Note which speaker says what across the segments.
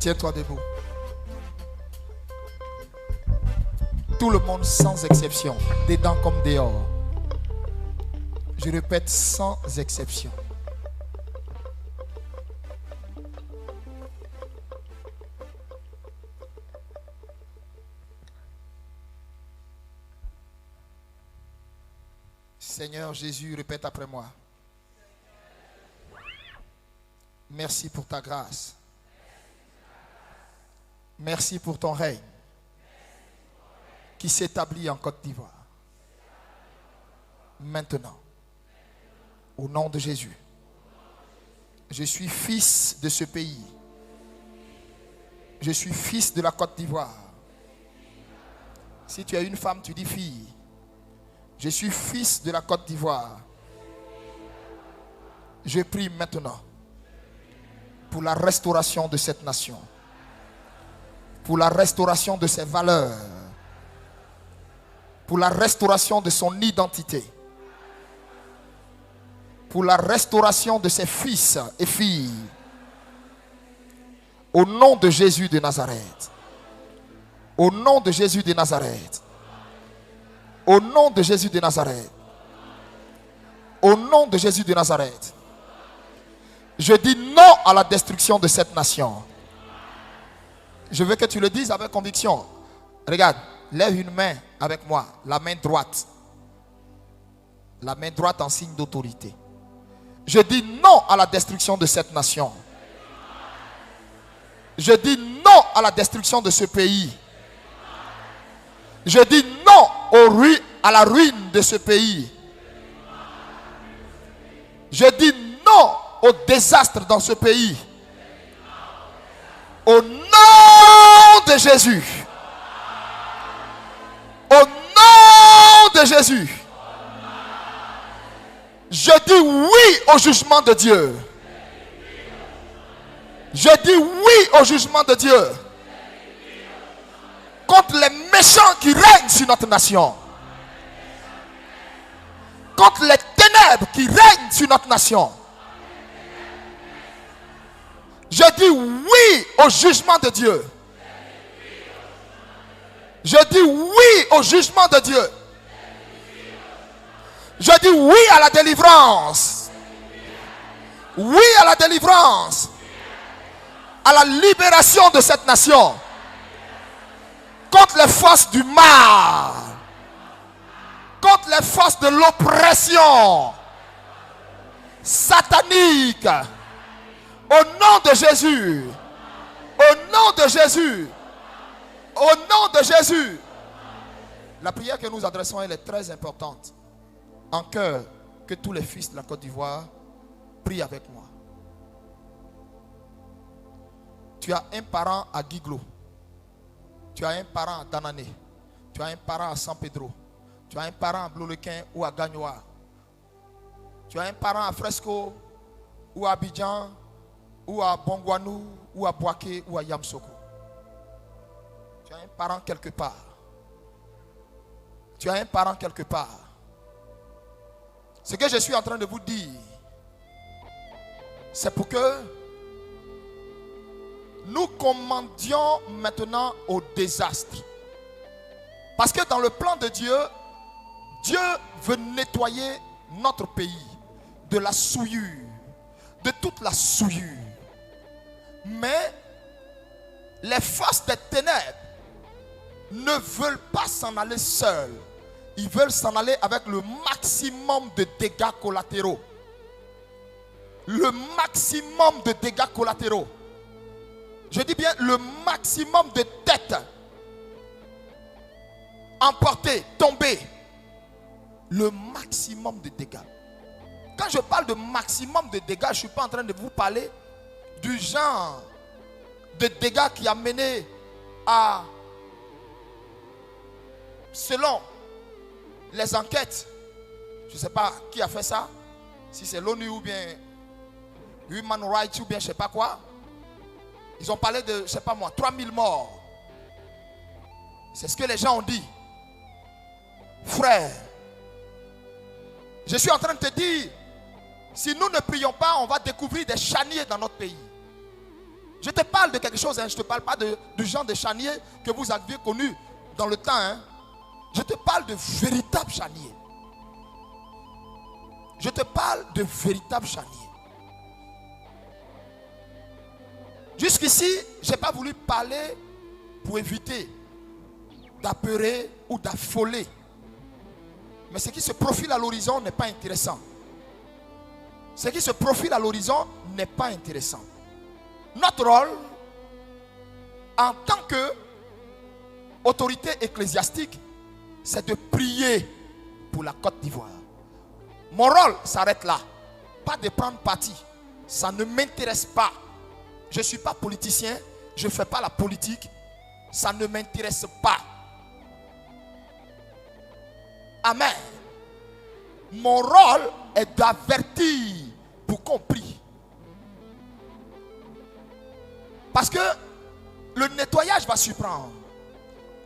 Speaker 1: Tiens-toi debout. Tout le monde sans exception, dedans comme dehors. Je répète, sans exception. Seigneur Jésus, répète après moi. Merci pour ta grâce. Merci pour ton règne qui s'établit en Côte d'Ivoire. Maintenant, au nom de Jésus, je suis fils de ce pays. Je suis fils de la Côte d'Ivoire. Si tu as une femme, tu dis fille. Je suis fils de la Côte d'Ivoire. Je prie maintenant pour la restauration de cette nation, pour la restauration de ses valeurs, pour la restauration de son identité, pour la restauration de ses fils et filles. Au nom de Jésus de Nazareth. Au nom de Jésus de Nazareth. Au nom de Jésus de Nazareth. Au nom de Jésus de Nazareth. Je dis non à la destruction de cette nation. Je veux que tu le dises avec conviction. Regarde, lève une main avec moi, la main droite. La main droite en signe d'autorité. Je dis non à la destruction de cette nation. Je dis non à la destruction de ce pays. Je dis non à la ruine de ce pays. Je dis non au désastre dans ce pays. Au nom de Jésus. Au nom de Jésus. Je dis oui au jugement de Dieu. Je dis oui au jugement de Dieu. Contre les méchants qui règnent sur notre nation. Contre les ténèbres qui règnent sur notre nation. Je dis oui au jugement de Dieu. Je dis oui au jugement de Dieu. Je dis oui à la délivrance. Oui à la délivrance. À la libération de cette nation. Contre les forces du mal. Contre les forces de l'oppression satanique. Au nom de Jésus. Au nom de Jésus. Au nom de Jésus. La prière que nous adressons, elle est très importante. En cœur, que tous les fils de la Côte d'Ivoire prient avec moi. Tu as un parent à Guiglo. Tu as un parent à Danané. Tu as un parent à San Pedro. Tu as un parent à Blolequin ou à Gagnoa. Tu as un parent à Fresco ou à Abidjan ou à Bongwanou ou à Boaké ou à Yamsoko. Tu as un parent quelque part. Tu as un parent quelque part. Ce que je suis en train de vous dire, c'est pour que nous commandions maintenant au désastre. Parce que dans le plan de Dieu, Dieu veut nettoyer notre pays de la souillure, de toute la souillure. Mais les forces des ténèbres ne veulent pas s'en aller seuls. Ils veulent s'en aller avec le maximum de dégâts collatéraux. Le maximum de dégâts collatéraux. Je dis bien le maximum de têtes emportées, tombées. Le maximum de dégâts. Quand je parle de maximum de dégâts, je ne suis pas en train de vous parler du genre de dégâts qui a mené à, selon les enquêtes, je ne sais pas qui a fait ça, si c'est l'ONU ou bien Human Rights ou bien je ne sais pas quoi. Ils ont parlé de, je ne sais pas moi, 3000 morts. C'est ce que les gens ont dit. Frère, je suis en train de te dire, si nous ne prions pas, on va découvrir des charniers dans notre pays. Je te parle de quelque chose, hein. Je ne te parle pas du genre de chanier que vous aviez connu dans le temps. Hein. Je te parle de véritables chaniers. Je te parle de véritables chaniers. Jusqu'ici, je n'ai pas voulu parler pour éviter d'apeurer ou d'affoler. Mais ce qui se profile à l'horizon n'est pas intéressant. Ce qui se profile à l'horizon n'est pas intéressant. Notre rôle, en tant qu'autorité ecclésiastique, c'est de prier pour la Côte d'Ivoire. Mon rôle s'arrête là. Pas de prendre parti. Ça ne m'intéresse pas. Je ne suis pas politicien. Je ne fais pas la politique. Ça ne m'intéresse pas. Amen. Mon rôle est d'avertir pour qu'on prie. Parce que le nettoyage va surprendre.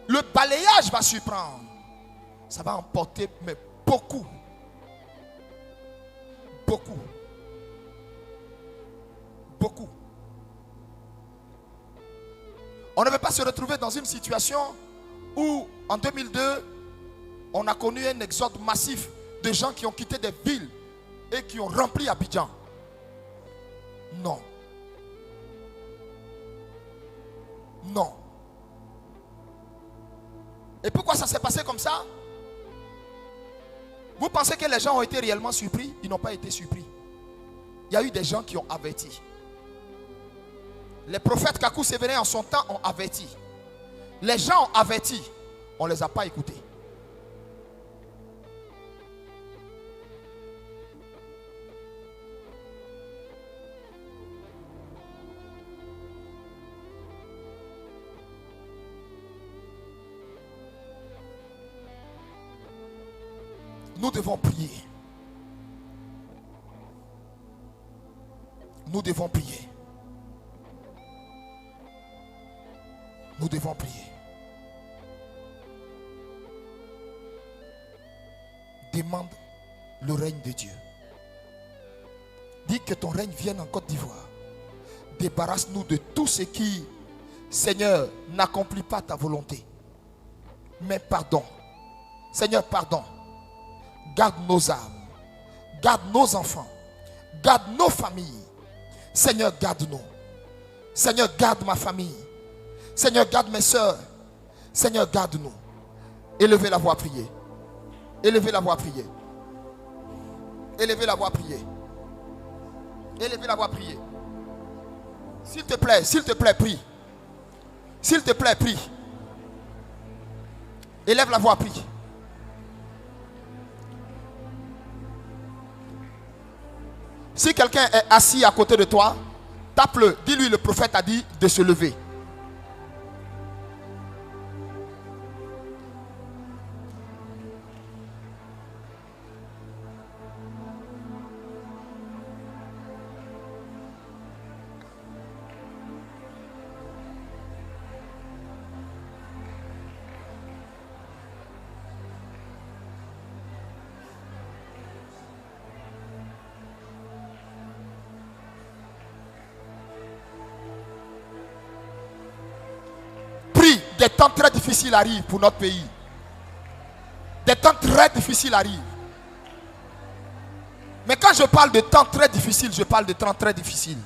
Speaker 1: Le balayage va surprendre. Ça va emporter mais beaucoup. Beaucoup. Beaucoup. On ne veut pas se retrouver dans une situation où en 2002, on a connu un exode massif de gens qui ont quitté des villes et qui ont rempli Abidjan. Non. Non. Et pourquoi ça s'est passé comme ça? Vous pensez que les gens ont été réellement surpris? Ils n'ont pas été surpris. Il y a eu des gens qui ont averti. Les prophètes Kakou Sévérin en son temps ont averti. Les gens ont averti. On ne les a pas écoutés. Nous devons prier. Nous devons prier. Nous devons prier. Demande le règne de Dieu. Dis que ton règne vienne en Côte d'Ivoire. Débarrasse-nous de tout ce qui, Seigneur, n'accomplit pas ta volonté. Mais pardon. Seigneur, pardon. Garde nos âmes. Garde nos enfants. Garde nos familles. Seigneur, garde-nous. Seigneur, garde ma famille. Seigneur, garde mes soeurs. Seigneur, garde-nous. Élevez la voix à prier. Élevez la voix à prier. Élevez la voix à prier. Élevez la voix à prier. S'il te plaît, prie. S'il te plaît, prie. Élève la voix à prier. Si quelqu'un est assis à côté de toi, tape-le. Dis-lui, le prophète a dit de se lever. Des temps très difficiles arrivent pour notre pays. Des temps très difficiles arrivent. Mais quand je parle de temps très difficiles, je parle de temps très difficiles.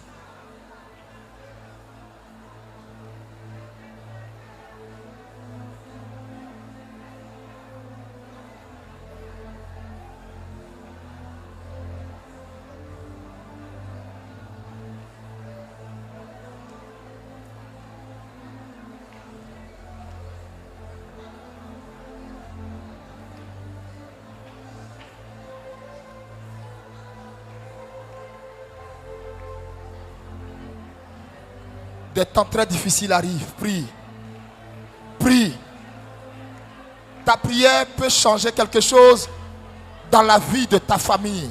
Speaker 1: Des temps très difficiles arrivent. Prie. Prie. Ta prière peut changer quelque chose dans la vie de ta famille.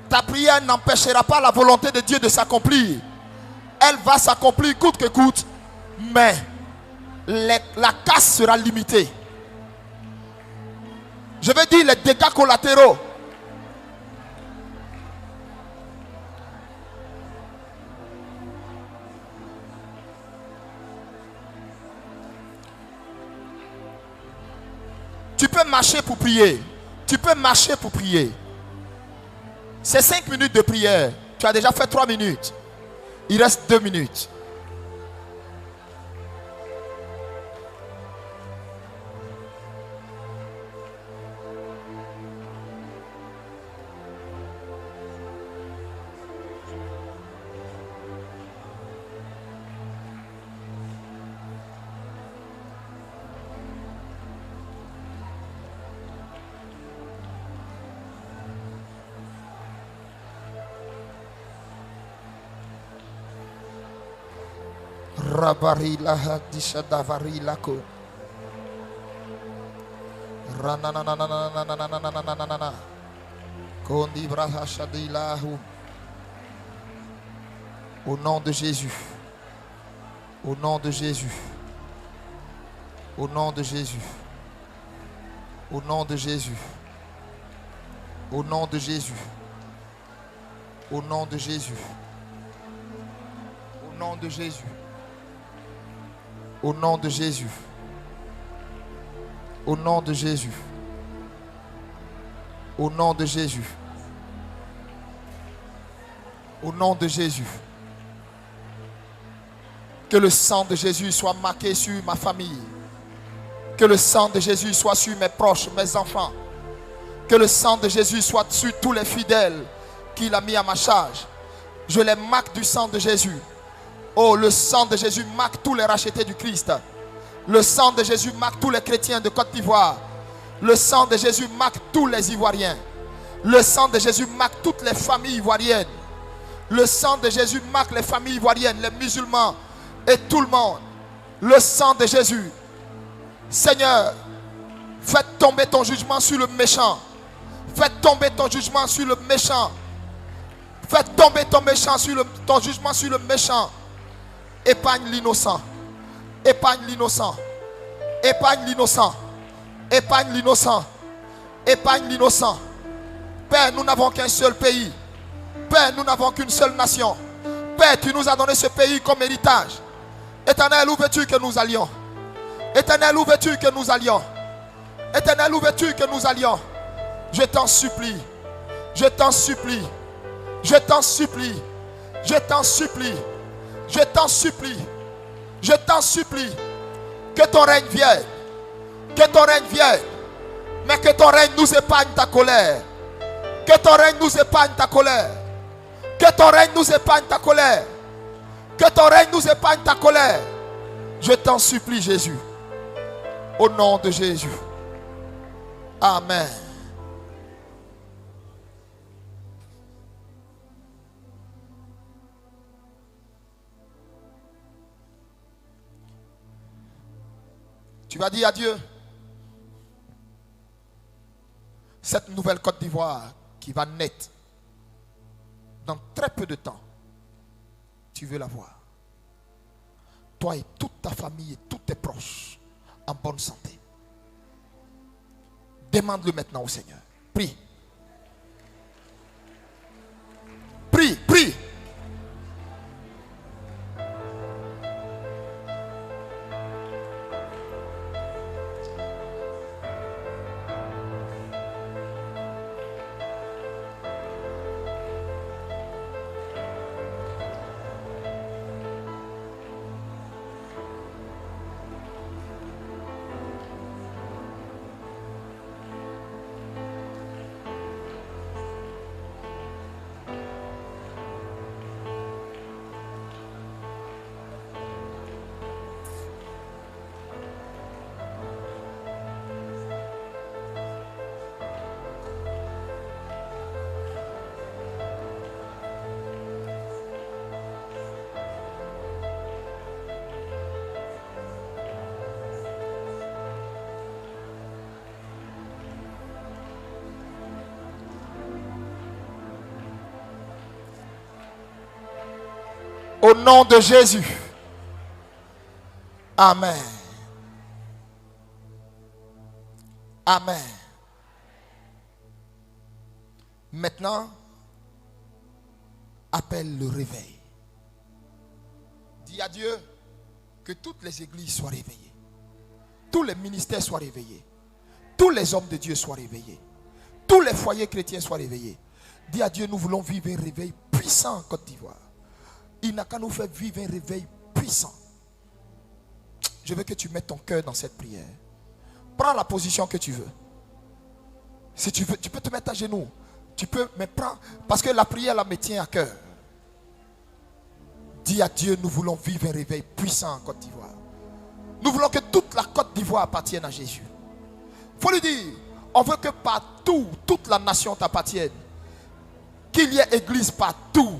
Speaker 1: Ta prière n'empêchera pas la volonté de Dieu de s'accomplir. Elle va s'accomplir coûte que coûte. Mais la casse sera limitée. Je veux dire les dégâts collatéraux. peux marcher pour prier. Tu peux marcher pour prier. C'est 5 minutes de prière. Tu as déjà fait 3 minutes. Il reste 2 minutes. Rabari la hadisha davari lako. Rananananananananananananana. Kondi braha shadilahu. Au nom de Jésus. Au nom de Jésus. Au nom de Jésus. Au nom de Jésus. Au nom de Jésus. Au nom de Jésus. Au nom de Jésus. Au nom de Jésus. Au nom de Jésus. Au nom de Jésus. Au nom de Jésus. Que le sang de Jésus soit marqué sur ma famille. Que le sang de Jésus soit sur mes proches, mes enfants. Que le sang de Jésus soit sur tous les fidèles qu'il a mis à ma charge. Je les marque du sang de Jésus. Oh, le sang de Jésus marque tous les rachetés du Christ. Le sang de Jésus marque tous les chrétiens de Côte d'Ivoire. Le sang de Jésus marque tous les Ivoiriens. Le sang de Jésus marque toutes les familles ivoiriennes. Le sang de Jésus marque les familles ivoiriennes, les musulmans et tout le monde. Le sang de Jésus. Seigneur, fais tomber ton jugement sur le méchant. Fais tomber ton jugement sur le méchant. Fais tomber ton jugement sur le méchant. Épargne l'innocent. Épargne l'innocent. Épargne l'innocent. Épargne l'innocent. Épargne l'innocent. Père, nous n'avons qu'un seul pays. Père, nous n'avons qu'une seule nation. Père, tu nous as donné ce pays comme héritage. Éternel, où veux-tu que nous allions? Éternel, où veux-tu que nous allions? Éternel, où veux-tu que nous allions? Je t'en supplie. Je t'en supplie. Je t'en supplie. Je t'en supplie. Je t'en supplie. Je t'en supplie. Que ton règne vienne. Que ton règne vienne. Mais que ton règne nous épargne ta colère. Que ton règne nous épargne ta colère. Que ton règne nous épargne ta colère. Que ton règne nous épargne ta colère. Je t'en supplie, Jésus. Au nom de Jésus. Amen. Tu vas dire à Dieu, cette nouvelle Côte d'Ivoire qui va naître dans très peu de temps, tu veux la voir. Toi et toute ta famille et tous tes proches en bonne santé. Demande-le maintenant au Seigneur. Prie. Prie, prie. Au nom de Jésus. Amen. Amen. Maintenant, appelle le réveil. Dis à Dieu que toutes les églises soient réveillées. Tous les ministères soient réveillés. tous les hommes de Dieu soient réveillés. Tous les foyers chrétiens soient réveillés. Dis à Dieu, nous voulons vivre un réveil puissant en Côte d'Ivoire. Il n'a qu'à nous faire vivre un réveil puissant. Je veux que tu mettes ton cœur dans cette prière. Prends la position que tu veux. Si tu veux, tu peux te mettre à genoux. Tu peux, mais prends, parce que la prière là me tient à cœur. Dis à Dieu, nous voulons vivre un réveil puissant en Côte d'Ivoire. Nous voulons que toute la Côte d'Ivoire appartienne à Jésus. Il faut lui dire, on veut que partout, toute la nation t'appartienne. Qu'il y ait église partout.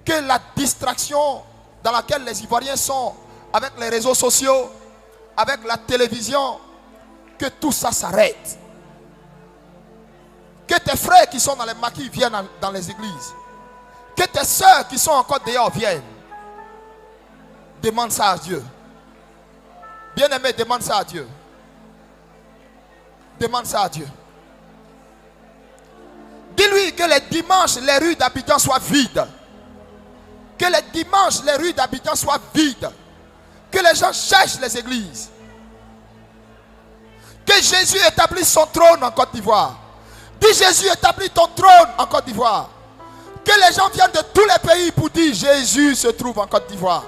Speaker 1: Que la distraction dans laquelle les Ivoiriens sont, avec les réseaux sociaux, avec la télévision, que tout ça s'arrête. Que tes frères qui sont dans les maquis viennent dans les églises. Que tes soeurs qui sont encore dehors viennent. Demande ça à Dieu. Bien-aimé, demande ça à Dieu. Demande ça à Dieu. Dis-lui que les dimanches, les rues d'Abidjan soient vides. Que les dimanches, les rues d'Abidjan soient vides. Que les gens cherchent les églises. Que Jésus établisse son trône en Côte d'Ivoire. Dis Jésus, établis ton trône en Côte d'Ivoire. Que les gens viennent de tous les pays pour dire Jésus se trouve en Côte d'Ivoire.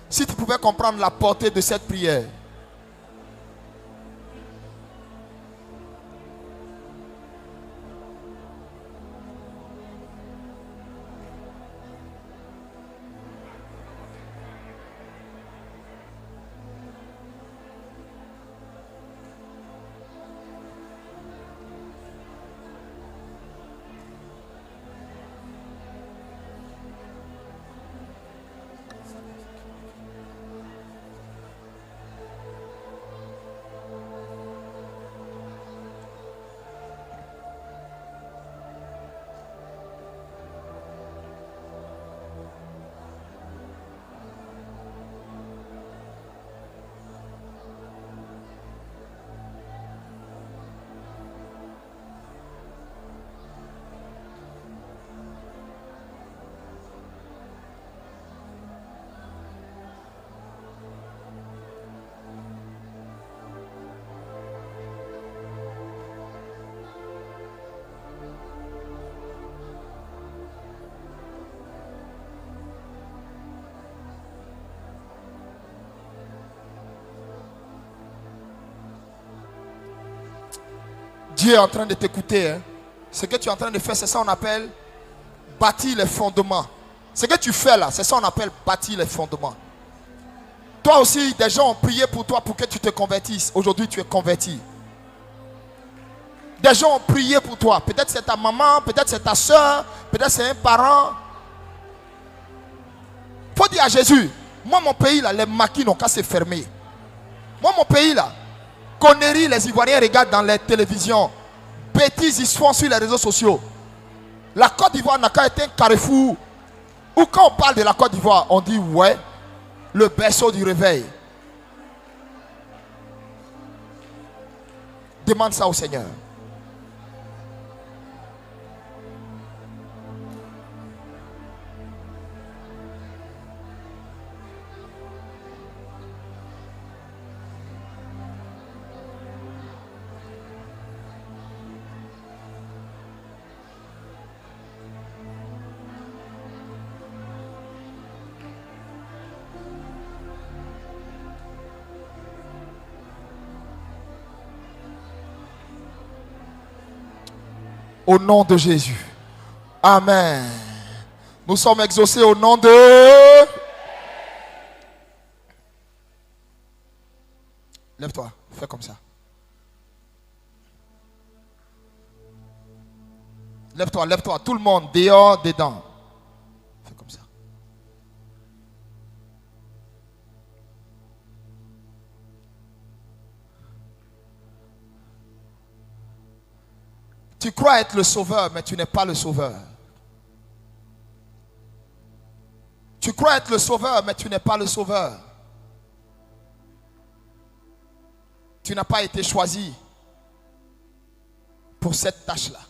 Speaker 1: Si tu pouvais comprendre la portée de cette prière. Dieu est en train de t'écouter. Hein. Ce que tu es en train de faire, c'est ça qu'on appelle bâtir les fondements. Ce que tu fais là, c'est ça qu'on appelle bâtir les fondements. Toi aussi, des gens ont prié pour toi pour que tu te convertisses. Aujourd'hui, tu es converti. Des gens ont prié pour toi. Peut-être c'est ta maman, peut-être c'est ta soeur, peut-être c'est un parent. Il faut dire à Jésus, moi mon pays là, les maquis n'ont qu'à se fermer. Moi mon pays là, conneries, les Ivoiriens regardent dans les télévisions. Bêtises, ils se font sur les réseaux sociaux. La Côte d'Ivoire n'a qu'à être un carrefour. Ou quand on parle de la Côte d'Ivoire, on dit ouais, le berceau du réveil. Demande ça au Seigneur. Au nom de Jésus. Amen. Nous sommes exaucés au nom de... Lève-toi, fais comme ça. Lève-toi, lève-toi. Tout le monde, dehors, dedans. Fais comme ça. Tu crois être le sauveur, mais tu n'es pas le sauveur. Tu crois être le sauveur, mais tu n'es pas le sauveur. Tu n'as pas été choisi pour cette tâche-là.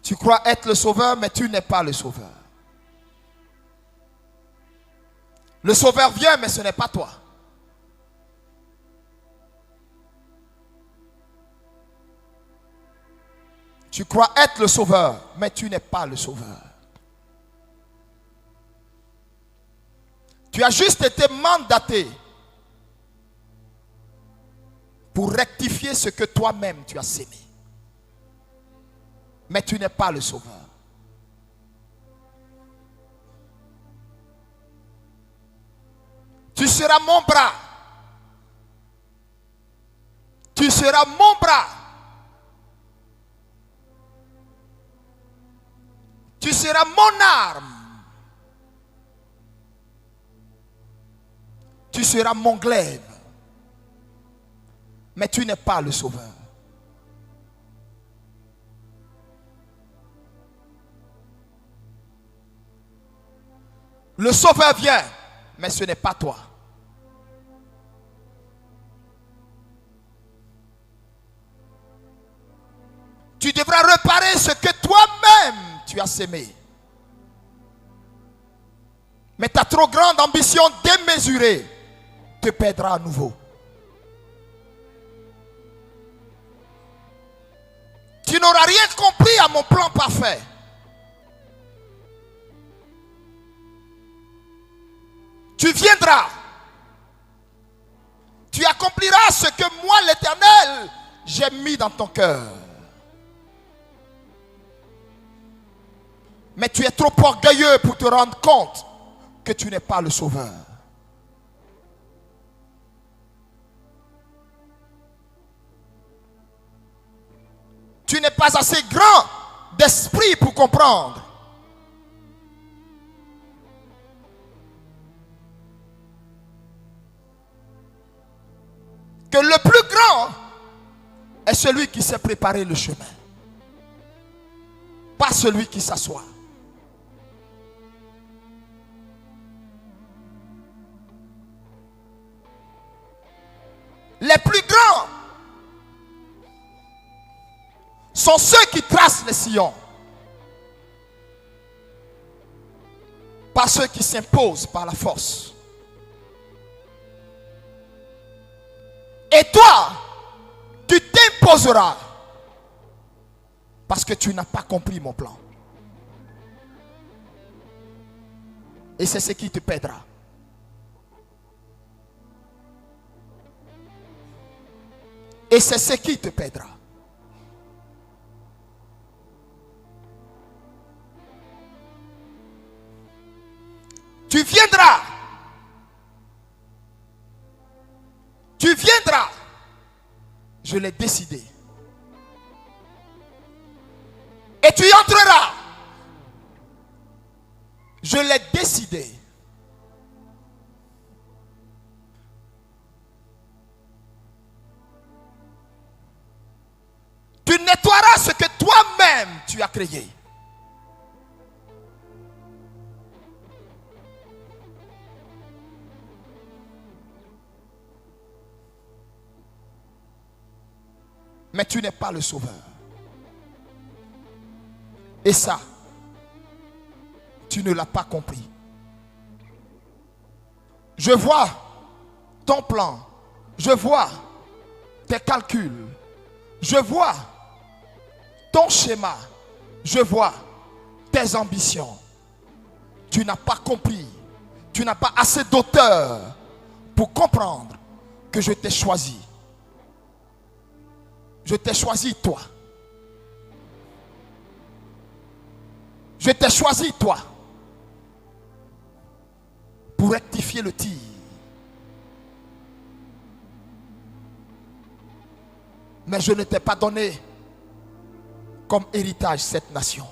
Speaker 1: Tu crois être le sauveur, mais tu n'es pas le sauveur. Le sauveur vient, mais ce n'est pas toi. Tu crois être le sauveur, mais tu n'es pas le sauveur. Tu as juste été mandaté pour rectifier ce que toi-même tu as sémé. Mais tu n'es pas le sauveur. Tu seras mon bras. Tu seras mon bras. Tu seras mon arme. Tu seras mon glaive. Mais tu n'es pas le sauveur. Le sauveur vient, mais ce n'est pas toi. Tu devras réparer ce que toi-même tu as sémé. Mais ta trop grande ambition démesurée te perdra à nouveau. Tu n'auras rien compris à mon plan parfait. Tu viendras. Tu accompliras ce que moi, l'Éternel, j'ai mis dans ton cœur. Mais tu es trop orgueilleux pour te rendre compte que tu n'es pas le sauveur. Tu n'es pas assez grand d'esprit pour comprendre que le plus grand est celui qui s'est préparé le chemin, pas celui qui s'assoit. Les plus grands sont ceux qui tracent les sillons, pas ceux qui s'imposent par la force. Et toi, tu t'imposeras parce que tu n'as pas compris mon plan. Et c'est ce qui te perdra. Et c'est ce qui te perdra. Tu viendras. Tu viendras. Je l'ai décidé. Et tu y entreras. Je l'ai décidé. Tu nettoieras ce que toi-même tu as créé. Mais tu n'es pas le sauveur. Et ça, tu ne l'as pas compris. Je vois ton plan. Je vois tes calculs. Je vois ton schéma. Je vois tes ambitions. Tu n'as pas compris. Tu n'as pas assez d'auteur pour comprendre que je t'ai choisi. Je t'ai choisi toi. Je t'ai choisi toi pour rectifier le tir. Mais je ne t'ai pas donné comme héritage cette nation.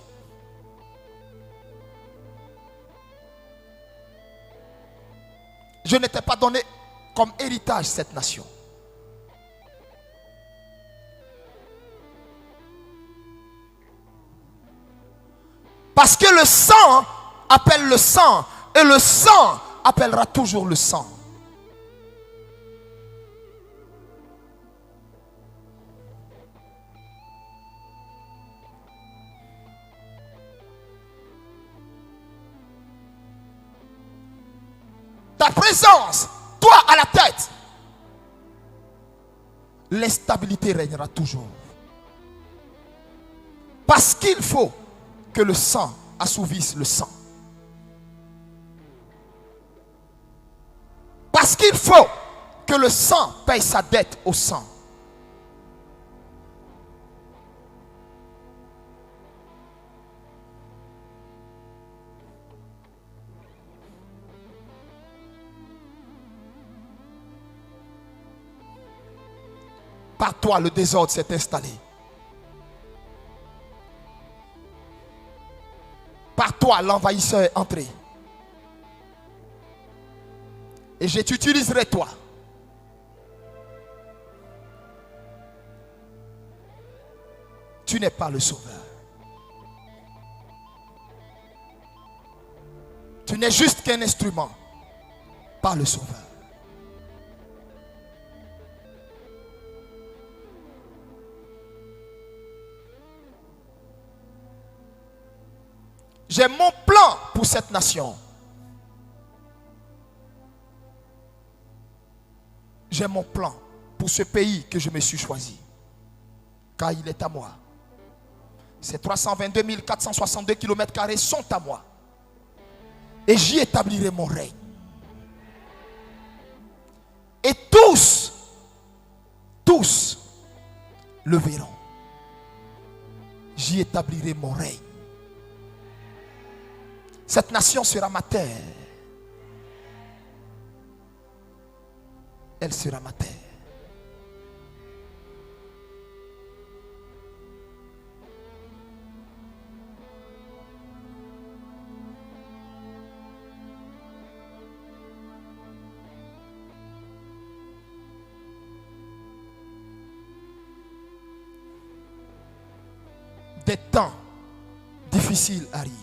Speaker 1: Je ne t'ai pas donné comme héritage cette nation. Parce que le sang appelle le sang et le sang appellera toujours le sang. ta présence, toi à la tête, l'instabilité régnera toujours. Parce qu'il faut que le sang assouvisse le sang. Parce qu'il faut que le sang paye sa dette au sang. Par toi, le désordre s'est installé. Par toi, l'envahisseur est entré. Et je t'utiliserai toi. Tu n'es pas le sauveur. Tu n'es juste qu'un instrument, pas le sauveur. J'ai mon plan pour cette nation. J'ai mon plan pour ce pays que je me suis choisi. Car il est à moi. Ces 322 462 km² sont à moi. Et j'y établirai mon règne. Et tous le verront. J'y établirai mon règne. Cette nation sera ma terre. Elle sera ma terre. Des temps difficiles arrivent.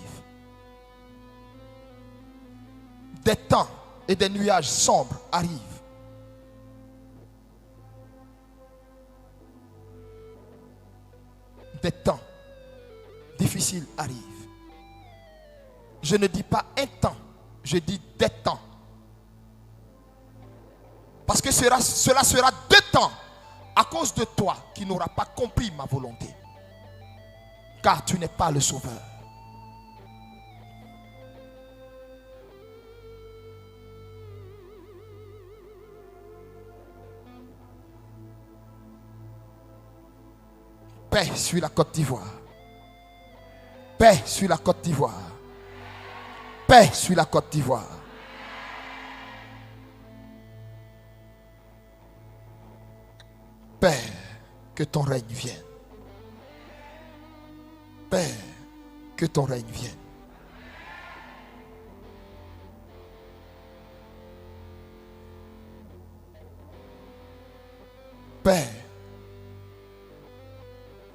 Speaker 1: Des temps et des nuages sombres arrivent. Des temps difficiles arrivent. Je ne dis pas un temps, je dis des temps. Parce que cela sera deux temps à cause de toi qui n'auras pas compris ma volonté. Car tu n'es pas le sauveur. Paix sur la Côte d'Ivoire. Paix sur la Côte d'Ivoire. Paix sur la Côte d'Ivoire. Père, que ton règne vienne. Père, que ton règne vienne. Père,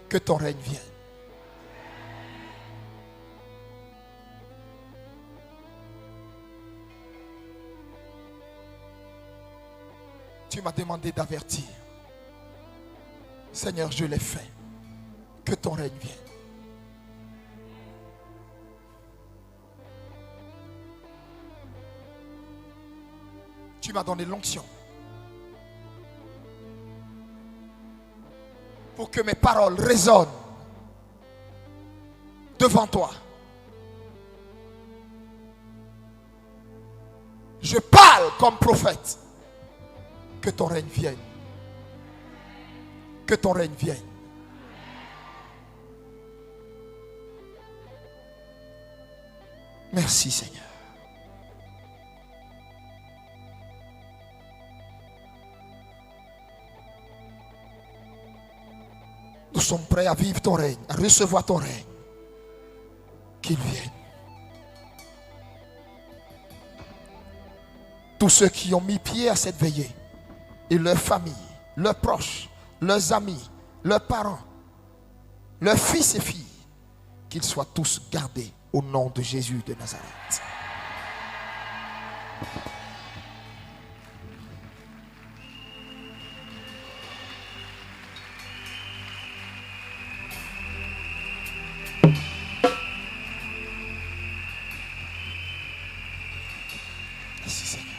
Speaker 1: que ton règne vienne. Tu m'as demandé d'avertir. Seigneur, je l'ai fait. Que ton règne vienne. Tu m'as donné l'onction pour que mes paroles résonnent devant toi. Je parle comme prophète. Que ton règne vienne. Que ton règne vienne. Merci Seigneur. Nous sommes prêts à vivre ton règne, à recevoir ton règne. Qu'il vienne. Tous ceux qui ont mis pied à cette veillée, et leurs familles, leurs proches, leurs amis, leurs parents, leurs fils et filles, qu'ils soient tous gardés au nom de Jésus de Nazareth. Merci Seigneur.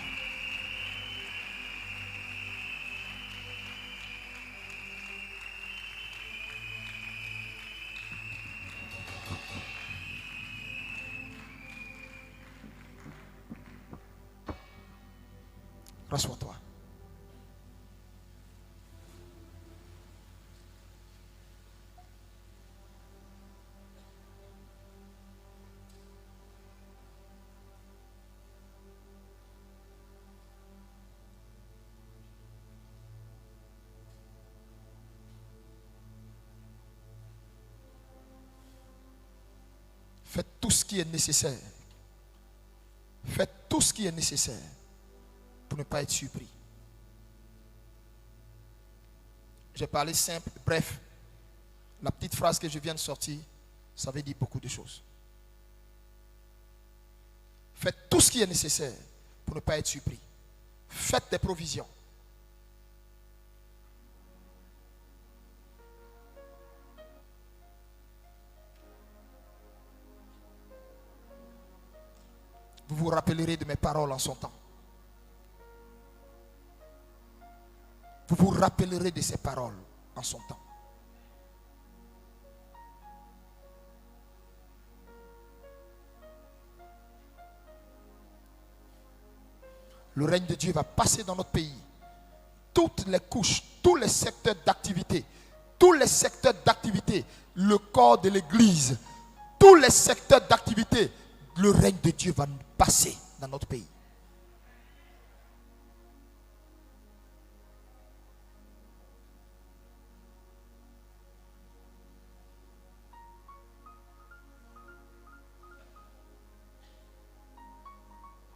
Speaker 1: Rassois-toi. Faites tout ce qui est nécessaire. Faites tout ce qui est nécessaire pour ne pas être surpris. J'ai parlé simple, bref. La petite phrase que je viens de sortir, ça veut dire beaucoup de choses. Faites tout ce qui est nécessaire pour ne pas être surpris. Faites des provisions. Vous vous rappellerez de mes paroles en son temps. Vous vous rappellerez de ces paroles en son temps. Le règne de Dieu va passer dans notre pays. Toutes les couches, tous les secteurs d'activité, le corps de l'Église, tous les secteurs d'activité, le règne de Dieu va passer dans notre pays.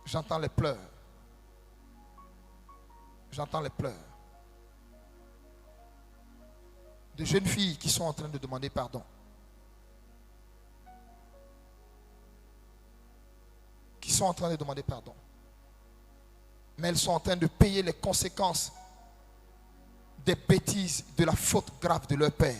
Speaker 1: J'entends les pleurs. J'entends les pleurs. De jeunes filles qui sont en train de demander pardon. Qui sont en train de demander pardon. Mais elles sont en train de payer les conséquences des bêtises, de la faute grave de leur père.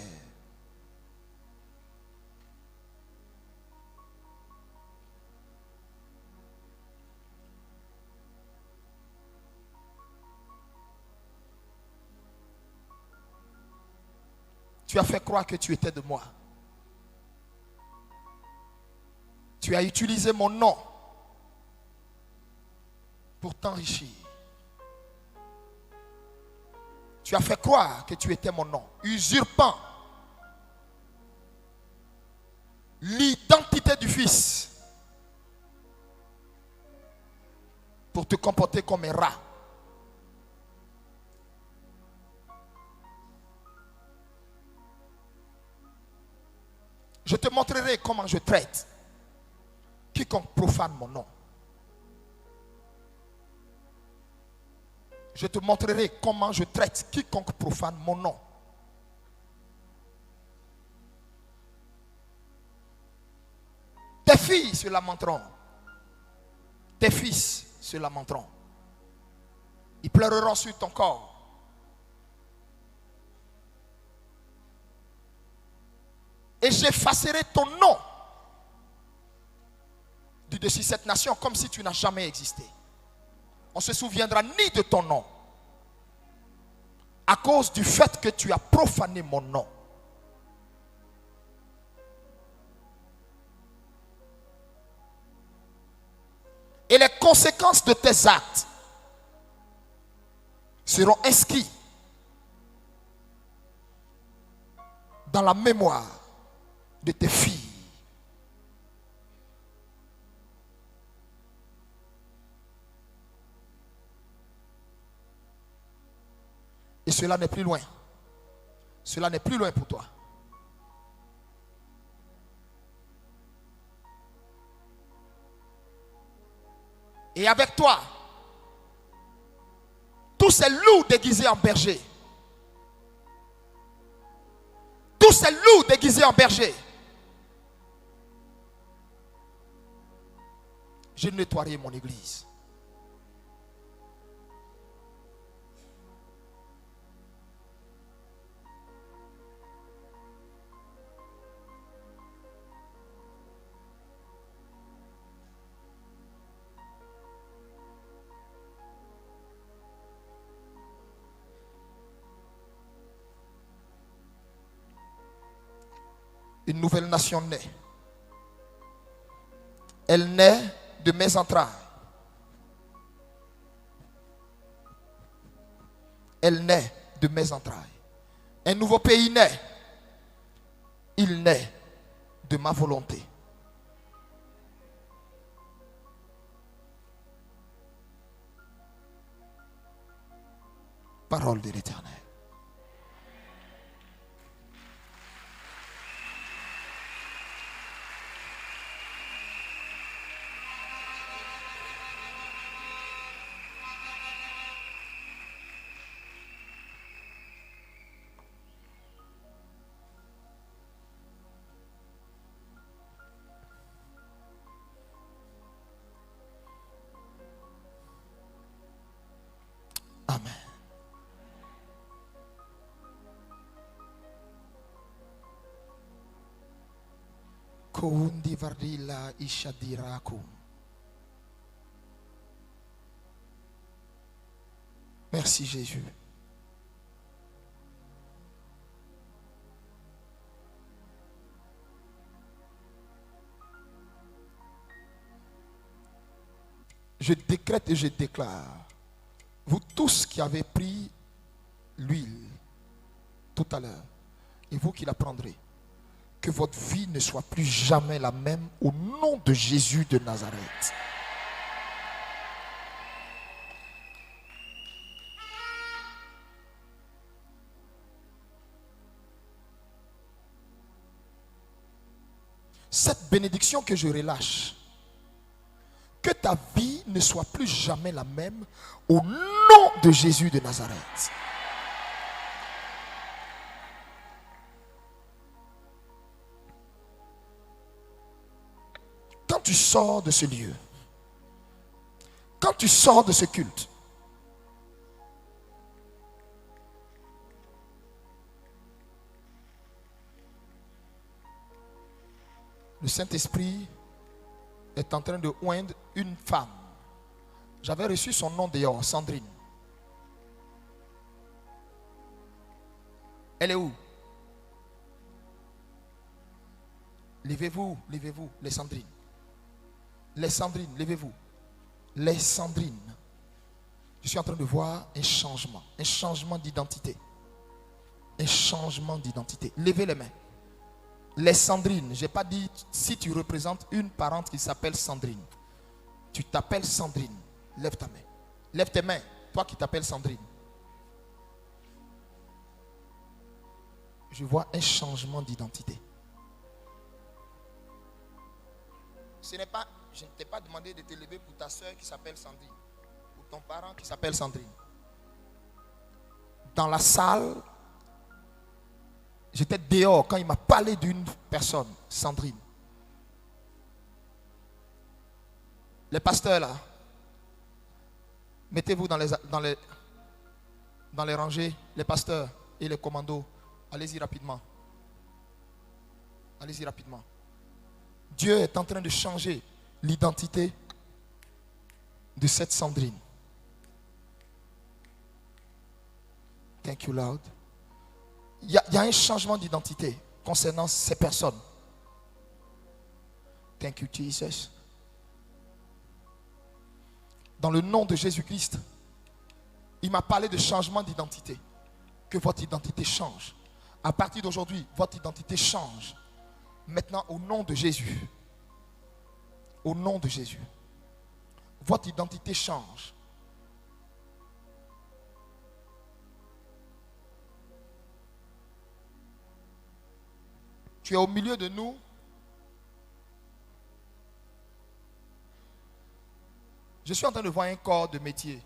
Speaker 1: Tu as fait croire que tu étais de moi. Tu as utilisé mon nom pour t'enrichir. Tu as fait croire que tu étais mon nom, usurpant l'identité du Fils pour te comporter comme un rat. Je te montrerai comment je traite quiconque profane mon nom. Je te montrerai comment je traite quiconque profane mon nom. Tes filles se lamenteront. Tes fils se lamenteront. Ils pleureront sur ton corps. Et j'effacerai ton nom du dessus de cette nation comme si tu n'as jamais existé. On ne se souviendra ni de ton nom à cause du fait que tu as profané mon nom. Et les conséquences de tes actes seront inscrites dans la mémoire de tes filles. Et cela n'est plus loin. Cela n'est plus loin pour toi. Et avec toi, tous ces loups déguisés en bergers. Tous ces loups déguisés en bergers. Je nettoierai mon église. Une nouvelle nation naît. Elle naît de mes entrailles. Elle naît de mes entrailles. Un nouveau pays naît. Il naît de ma volonté. Parole de l'Éternel. Amen. Koundi vardila ishadirakum. Merci Jésus. Je décrète et je déclare, vous tous qui avez pris l'huile tout à l'heure, et vous qui la prendrez, que votre vie ne soit plus jamais la même au nom de Jésus de Nazareth. Cette bénédiction que je relâche, que ta vie ne soit plus jamais la même au nom de Jésus de Nazareth. Quand tu sors de ce lieu, quand tu sors de ce culte, le Saint-Esprit est en train de oindre une femme. J'avais reçu son nom dehors, Sandrine. Elle est où? Levez-vous, levez-vous, les Sandrines. Les Sandrines, levez-vous. Les Sandrines. Je suis en train de voir un changement d'identité. Un changement d'identité. Levez les mains. Les Sandrines, je n'ai pas dit si tu représentes une parente qui s'appelle Sandrine. Tu t'appelles Sandrine. Lève ta main. Lève tes mains, toi qui t'appelles Sandrine. Je vois un changement d'identité. Je ne t'ai pas demandé de te lever pour ta soeur qui s'appelle Sandrine. Pour ton parent qui s'appelle Sandrine. Dans la salle, j'étais dehors quand il m'a parlé d'une personne, Sandrine. Les pasteurs là, mettez-vous dans les rangées, les pasteurs et les commandos. Allez-y rapidement. Allez-y rapidement. Dieu est en train de changer l'identité de cette Sandrine. Thank you, Lord. Il y a un changement d'identité concernant ces personnes. Thank you, Jesus. Dans le nom de Jésus-Christ, il m'a parlé de changement d'identité. Que votre identité change. À partir d'aujourd'hui, votre identité change. Maintenant, au nom de Jésus. Au nom de Jésus. Votre identité change. Tu es au milieu de nous. Je suis en train de voir un corps de métier.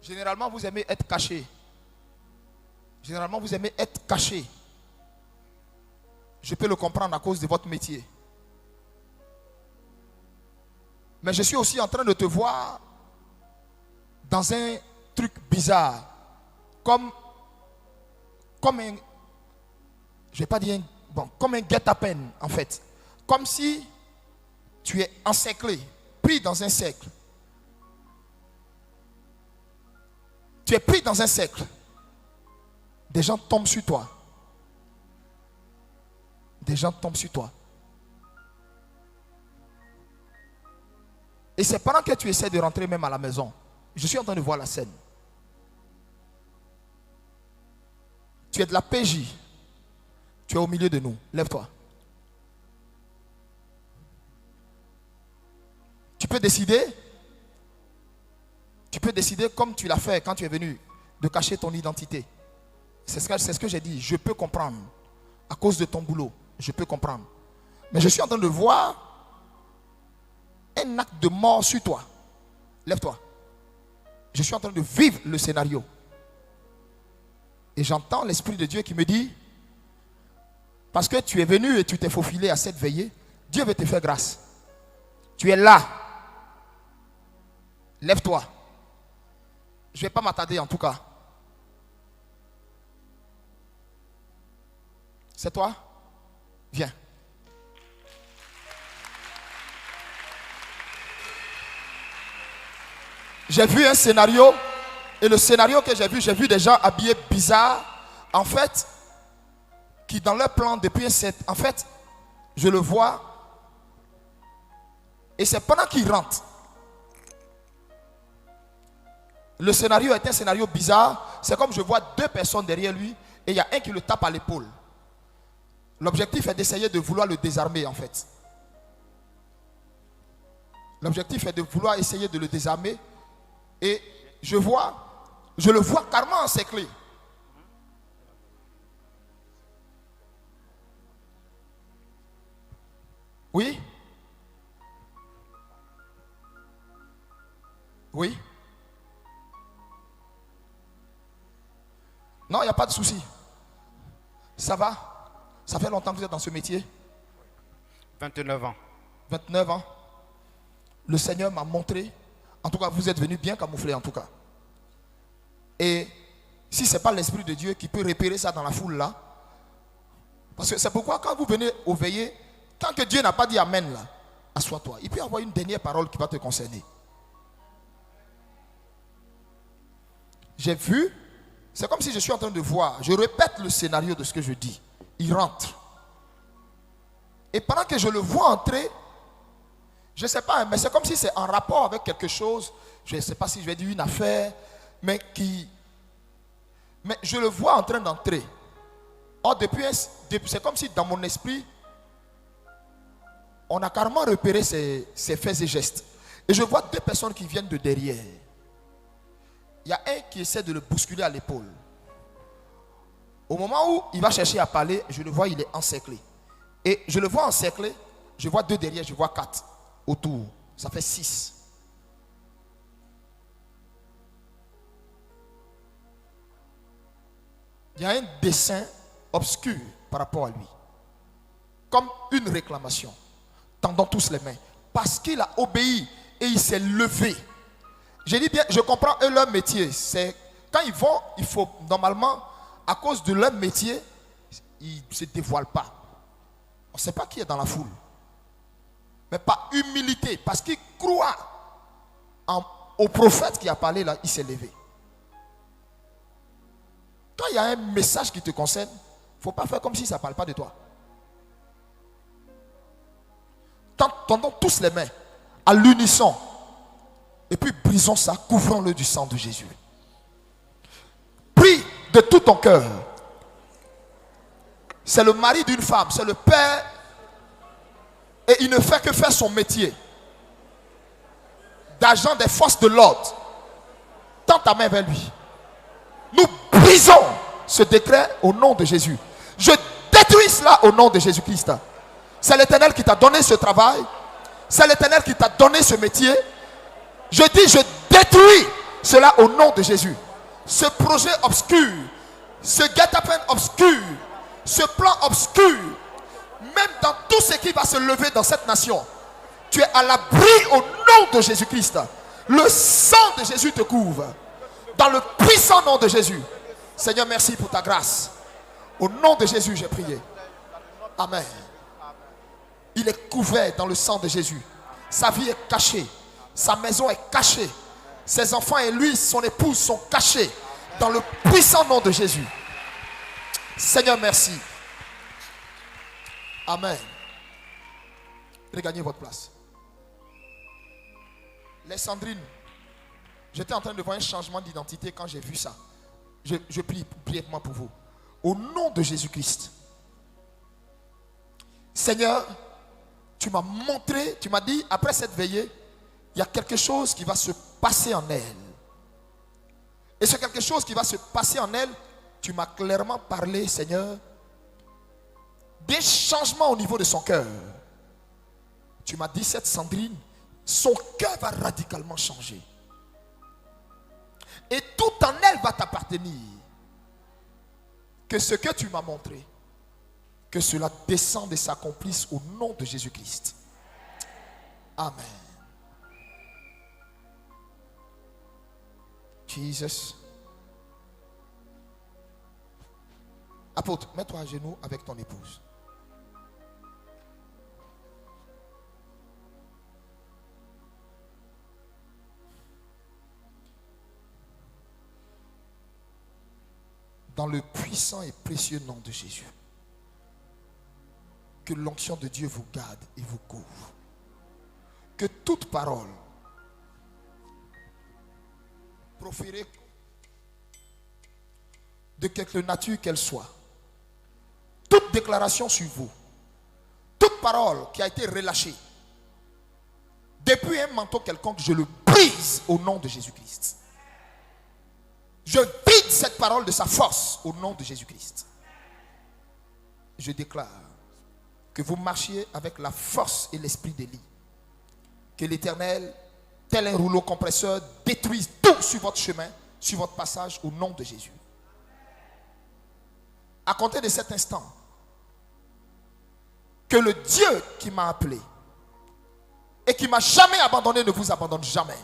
Speaker 1: Généralement, vous aimez être caché. Généralement, vous aimez être caché. Je peux le comprendre à cause de votre métier. Mais je suis aussi en train de te voir dans un truc bizarre. Comme un, je vais pas dire, comme un guet-apens en fait. Comme si tu es encerclé, pris dans un cercle. Tu es pris dans un cercle. Des gens tombent sur toi. Des gens tombent sur toi. Et c'est pendant que tu essaies de rentrer même à la maison. Je suis en train de voir la scène. Tu es de la PJ. Tu es au milieu de nous. Lève-toi. Tu peux décider. Tu peux décider comme tu l'as fait quand tu es venu de cacher ton identité. C'est ce que j'ai dit. Je peux comprendre. À cause de ton boulot. Je peux comprendre. Mais je suis en train de voir un acte de mort sur toi. Lève-toi. Je suis en train de vivre le scénario. Et j'entends l'Esprit de Dieu qui me dit, parce que tu es venu et tu t'es faufilé à cette veillée, Dieu veut te faire grâce. Tu es là. Lève-toi. Je ne vais pas m'attarder en tout cas. C'est toi? Viens. J'ai vu un scénario. Et le scénario que j'ai vu des gens habillés bizarres. En fait, qui dans leur plan depuis un set. En fait, je le vois. Et c'est pendant qu'ils rentrent. Le scénario est un scénario bizarre. C'est comme je vois deux personnes derrière lui. Et il y a un qui le tape à l'épaule. L'objectif est d'essayer de vouloir le désarmer en fait. L'objectif est de vouloir essayer de le désarmer. Et je le vois carrément encerclé. Oui? Oui? Non, il n'y a pas de souci. Ça va? Ça fait longtemps que vous êtes dans ce métier?
Speaker 2: 29 ans.
Speaker 1: 29 ans. Le Seigneur m'a montré. En tout cas, vous êtes venu bien camouflé en tout cas. Et si ce n'est pas l'Esprit de Dieu qui peut repérer ça dans la foule là. Parce que c'est pourquoi quand vous venez au veillée, tant que Dieu n'a pas dit Amen là, assois-toi. Il peut y avoir une dernière parole qui va te concerner. J'ai vu, c'est comme si je suis en train de voir. Je répète le scénario de ce que je dis. Il rentre. Et pendant que je le vois entrer, je ne sais pas, mais c'est comme si c'est en rapport avec quelque chose. Je ne sais pas si je vais dire une affaire, mais je le vois en train d'entrer. Or, c'est comme si dans mon esprit, on a carrément repéré ses faits et gestes. Et je vois deux personnes qui viennent de derrière. Il y a un qui essaie de le bousculer à l'épaule. Au moment où il va chercher à parler, je le vois, il est encerclé. Et je le vois encerclé, je vois deux derrière, je vois quatre autour. Ça fait 6. Il y a un dessein obscur par rapport à lui. Comme une réclamation. Tendons tous les mains. Parce qu'il a obéi et il s'est levé. Je dis bien, je comprends eux leur métier. C'est quand ils vont, il faut normalement, à cause de leur métier, ils ne se dévoilent pas. On ne sait pas qui est dans la foule. Mais par humilité, parce qu'il croit au prophète qui a parlé là, il s'est levé. Quand il y a un message qui te concerne, il ne faut pas faire comme si ça ne parle pas de toi. Tendons tous les mains à l'unisson. Et puis brisons ça, couvrons-le du sang de Jésus. Prie de tout ton cœur. C'est le mari d'une femme, c'est le père. Et il ne fait que faire son métier d'agent des forces de l'ordre. Tends ta main vers lui. Nous brisons ce décret au nom de Jésus. Je détruis cela au nom de Jésus-Christ. C'est l'Éternel qui t'a donné ce travail. C'est l'Éternel qui t'a donné ce métier. Je dis, je détruis cela au nom de Jésus. Ce projet obscur, ce guet-apens obscur, ce plan obscur, même dans tout ce qui va se lever dans cette nation, tu es à l'abri au nom de Jésus-Christ. Le sang de Jésus te couvre. Dans le puissant nom de Jésus. Seigneur, merci pour ta grâce. Au nom de Jésus, j'ai prié. Amen. Il est couvert dans le sang de Jésus. Sa vie est cachée. Sa maison est cachée. Ses enfants et lui, son épouse sont cachés. Dans le puissant nom de Jésus. Seigneur, merci. Amen. Regagnez votre place. Les Sandrines, j'étais en train de voir un changement d'identité quand j'ai vu ça. Je prie brièvement pour vous. Au nom de Jésus-Christ. Seigneur, tu m'as montré, tu m'as dit, après cette veillée, il y a quelque chose qui va se passer en elle. Et ce quelque chose qui va se passer en elle, tu m'as clairement parlé, Seigneur, des changements au niveau de son cœur. Tu m'as dit, cette Sandrine, son cœur va radicalement changer. Et tout en elle va t'appartenir. Que ce que tu m'as montré, que cela descende et s'accomplisse au nom de Jésus-Christ. Amen. Jesus. Apôtre, mets-toi à genoux avec ton épouse. Dans le puissant et précieux nom de Jésus, que l'onction de Dieu vous garde et vous couvre. Que toute parole proférée de quelque nature qu'elle soit, toute déclaration sur vous, toute parole qui a été relâchée depuis un manteau quelconque, je le brise au nom de Jésus-Christ. Je vide cette parole de sa force au nom de Jésus-Christ. Je déclare que vous marchiez avec la force et l'esprit d'Élie. Que l'Éternel, tel un rouleau compresseur, détruise tout sur votre chemin, sur votre passage au nom de Jésus. À compter de cet instant, que le Dieu qui m'a appelé et qui m'a jamais abandonné ne vous abandonne jamais.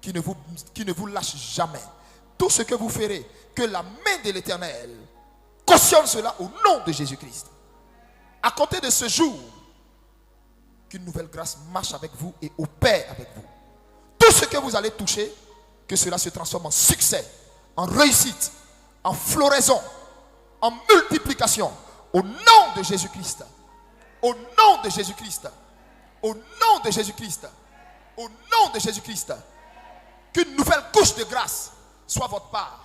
Speaker 1: Qui ne vous lâche jamais. Tout ce que vous ferez, que la main de l'Éternel cautionne cela au nom de Jésus-Christ. À compter de ce jour, qu'une nouvelle grâce marche avec vous et opère avec vous. Tout ce que vous allez toucher, que cela se transforme en succès, en réussite, en floraison, en multiplication. Au nom de Jésus-Christ. Au nom de Jésus-Christ. Au nom de Jésus-Christ. Au nom de Jésus-Christ. Qu'une nouvelle couche de grâce soit votre part.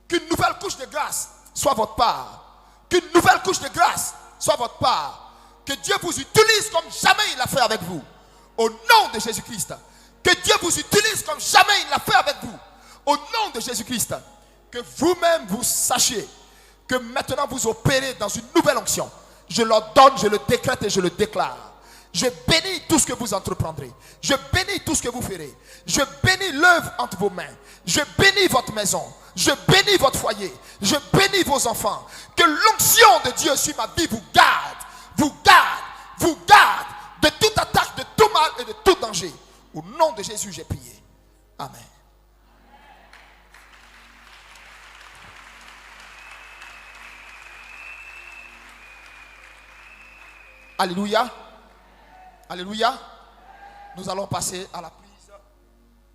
Speaker 1: Qu'une nouvelle couche de grâce soit votre part. Qu'une nouvelle couche de grâce soit votre part. Que Dieu vous utilise comme jamais il l'a fait avec vous. Au nom de Jésus-Christ. Que Dieu vous utilise comme jamais il l'a fait avec vous. Au nom de Jésus-Christ. Que vous-même vous sachiez que maintenant vous opérez dans une nouvelle onction. Je l'ordonne, je le décrète et je le déclare. Je bénis tout ce que vous entreprendrez. Je bénis tout ce que vous ferez. Je bénis l'œuvre entre vos mains. Je bénis votre maison. Je bénis votre foyer. Je bénis vos enfants. Que l'onction de Dieu sur ma vie vous garde. Vous garde. Vous garde de toute attaque, de tout mal et de tout danger. Au nom de Jésus, j'ai prié. Amen. Alléluia. Alléluia. Nous allons passer à la prise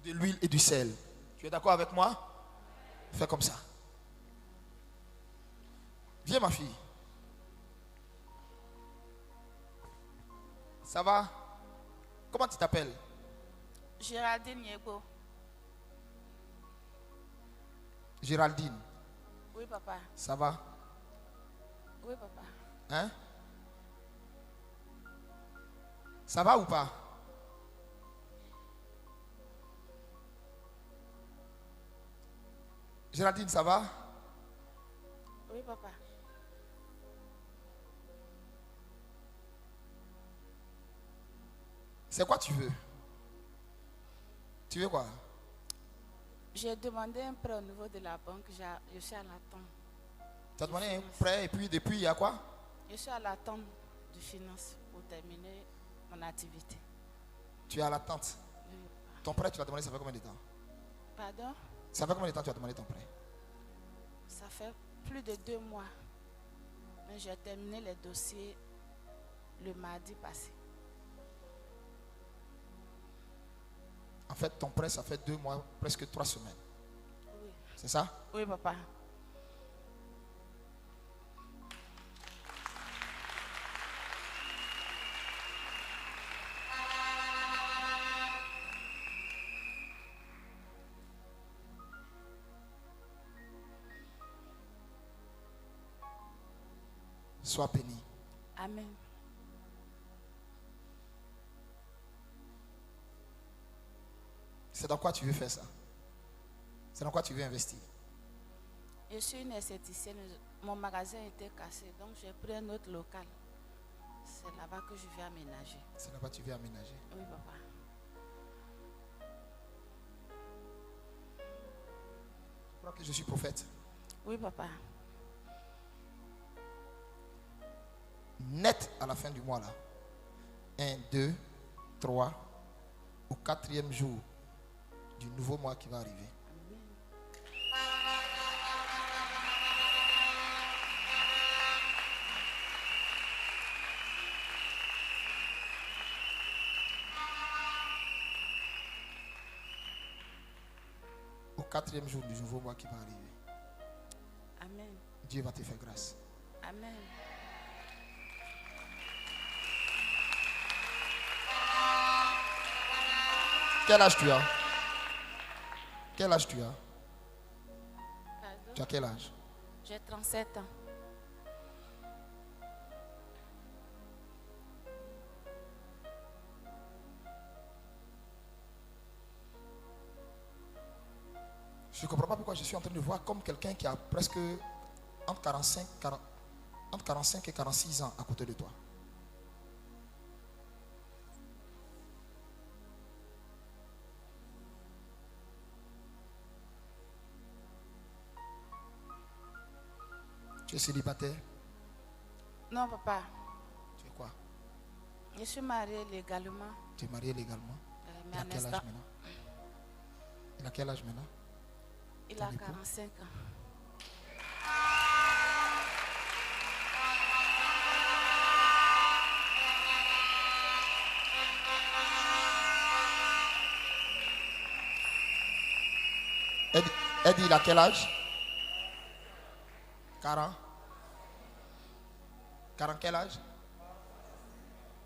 Speaker 1: de l'huile et du sel. Tu es d'accord avec moi? Fais comme ça. Viens ma fille. Ça va? Comment tu t'appelles?
Speaker 3: Géraldine Yego.
Speaker 1: Géraldine.
Speaker 3: Oui, papa.
Speaker 1: Ça va?
Speaker 3: Oui, papa.
Speaker 1: Hein? Ça va ou pas? Géraldine, ça va?
Speaker 3: Oui, papa.
Speaker 1: C'est quoi tu veux? Tu veux quoi?
Speaker 3: J'ai demandé un prêt au niveau de la banque. Je suis à l'attente.
Speaker 1: Tu as demandé un prêt et puis depuis il y a quoi?
Speaker 3: Je suis à l'attente de finance pour terminer mon activité.
Speaker 1: Tu es à l'attente.
Speaker 3: Oui,
Speaker 1: Ton prêt, tu l'as demandé, ça fait combien de temps?
Speaker 3: pardon?
Speaker 1: Ça fait combien de temps tu as demandé ton prêt?
Speaker 3: Ça fait plus de 2 mois. Mais j'ai terminé les dossiers le mardi passé.
Speaker 1: En fait, ton prêt, ça fait 2 mois, presque 3 semaines.
Speaker 3: Oui.
Speaker 1: C'est ça?
Speaker 3: Oui, papa.
Speaker 1: Sois béni.
Speaker 3: Amen.
Speaker 1: C'est dans quoi tu veux faire ça? C'est dans quoi tu veux investir?
Speaker 3: Je suis une esthéticienne. Mon magasin était cassé, donc j'ai pris un autre local. C'est là-bas que je vais aménager.
Speaker 1: C'est là-bas que tu veux aménager.
Speaker 3: Oui, papa.
Speaker 1: Tu crois que je suis prophète?
Speaker 3: Oui, papa.
Speaker 1: Net à la fin du mois là. 1, 2, 3, au 4e jour du nouveau mois qui va arriver. Au 4e jour du nouveau mois qui va arriver.
Speaker 3: Amen.
Speaker 1: Dieu va te faire grâce.
Speaker 3: Amen.
Speaker 1: Quel âge tu as? Quel âge tu as?
Speaker 3: Pardon?
Speaker 1: Tu as quel âge?
Speaker 3: J'ai 37 ans.
Speaker 1: Je ne comprends pas pourquoi je suis en train de voir comme quelqu'un qui a presque entre 45 et 46 ans à côté de toi. Tu es célibataire?
Speaker 3: Non, papa.
Speaker 1: Tu es quoi?
Speaker 3: Je suis mariée légalement.
Speaker 1: Tu es marié légalement?
Speaker 3: Mais
Speaker 1: Il a
Speaker 3: en
Speaker 1: quel âge
Speaker 3: instant,
Speaker 1: maintenant? Il a quel âge maintenant?
Speaker 3: il a
Speaker 1: Ton époux?
Speaker 3: 45 ans.
Speaker 1: Elle dit, il a quel âge? 40. 40 quel âge?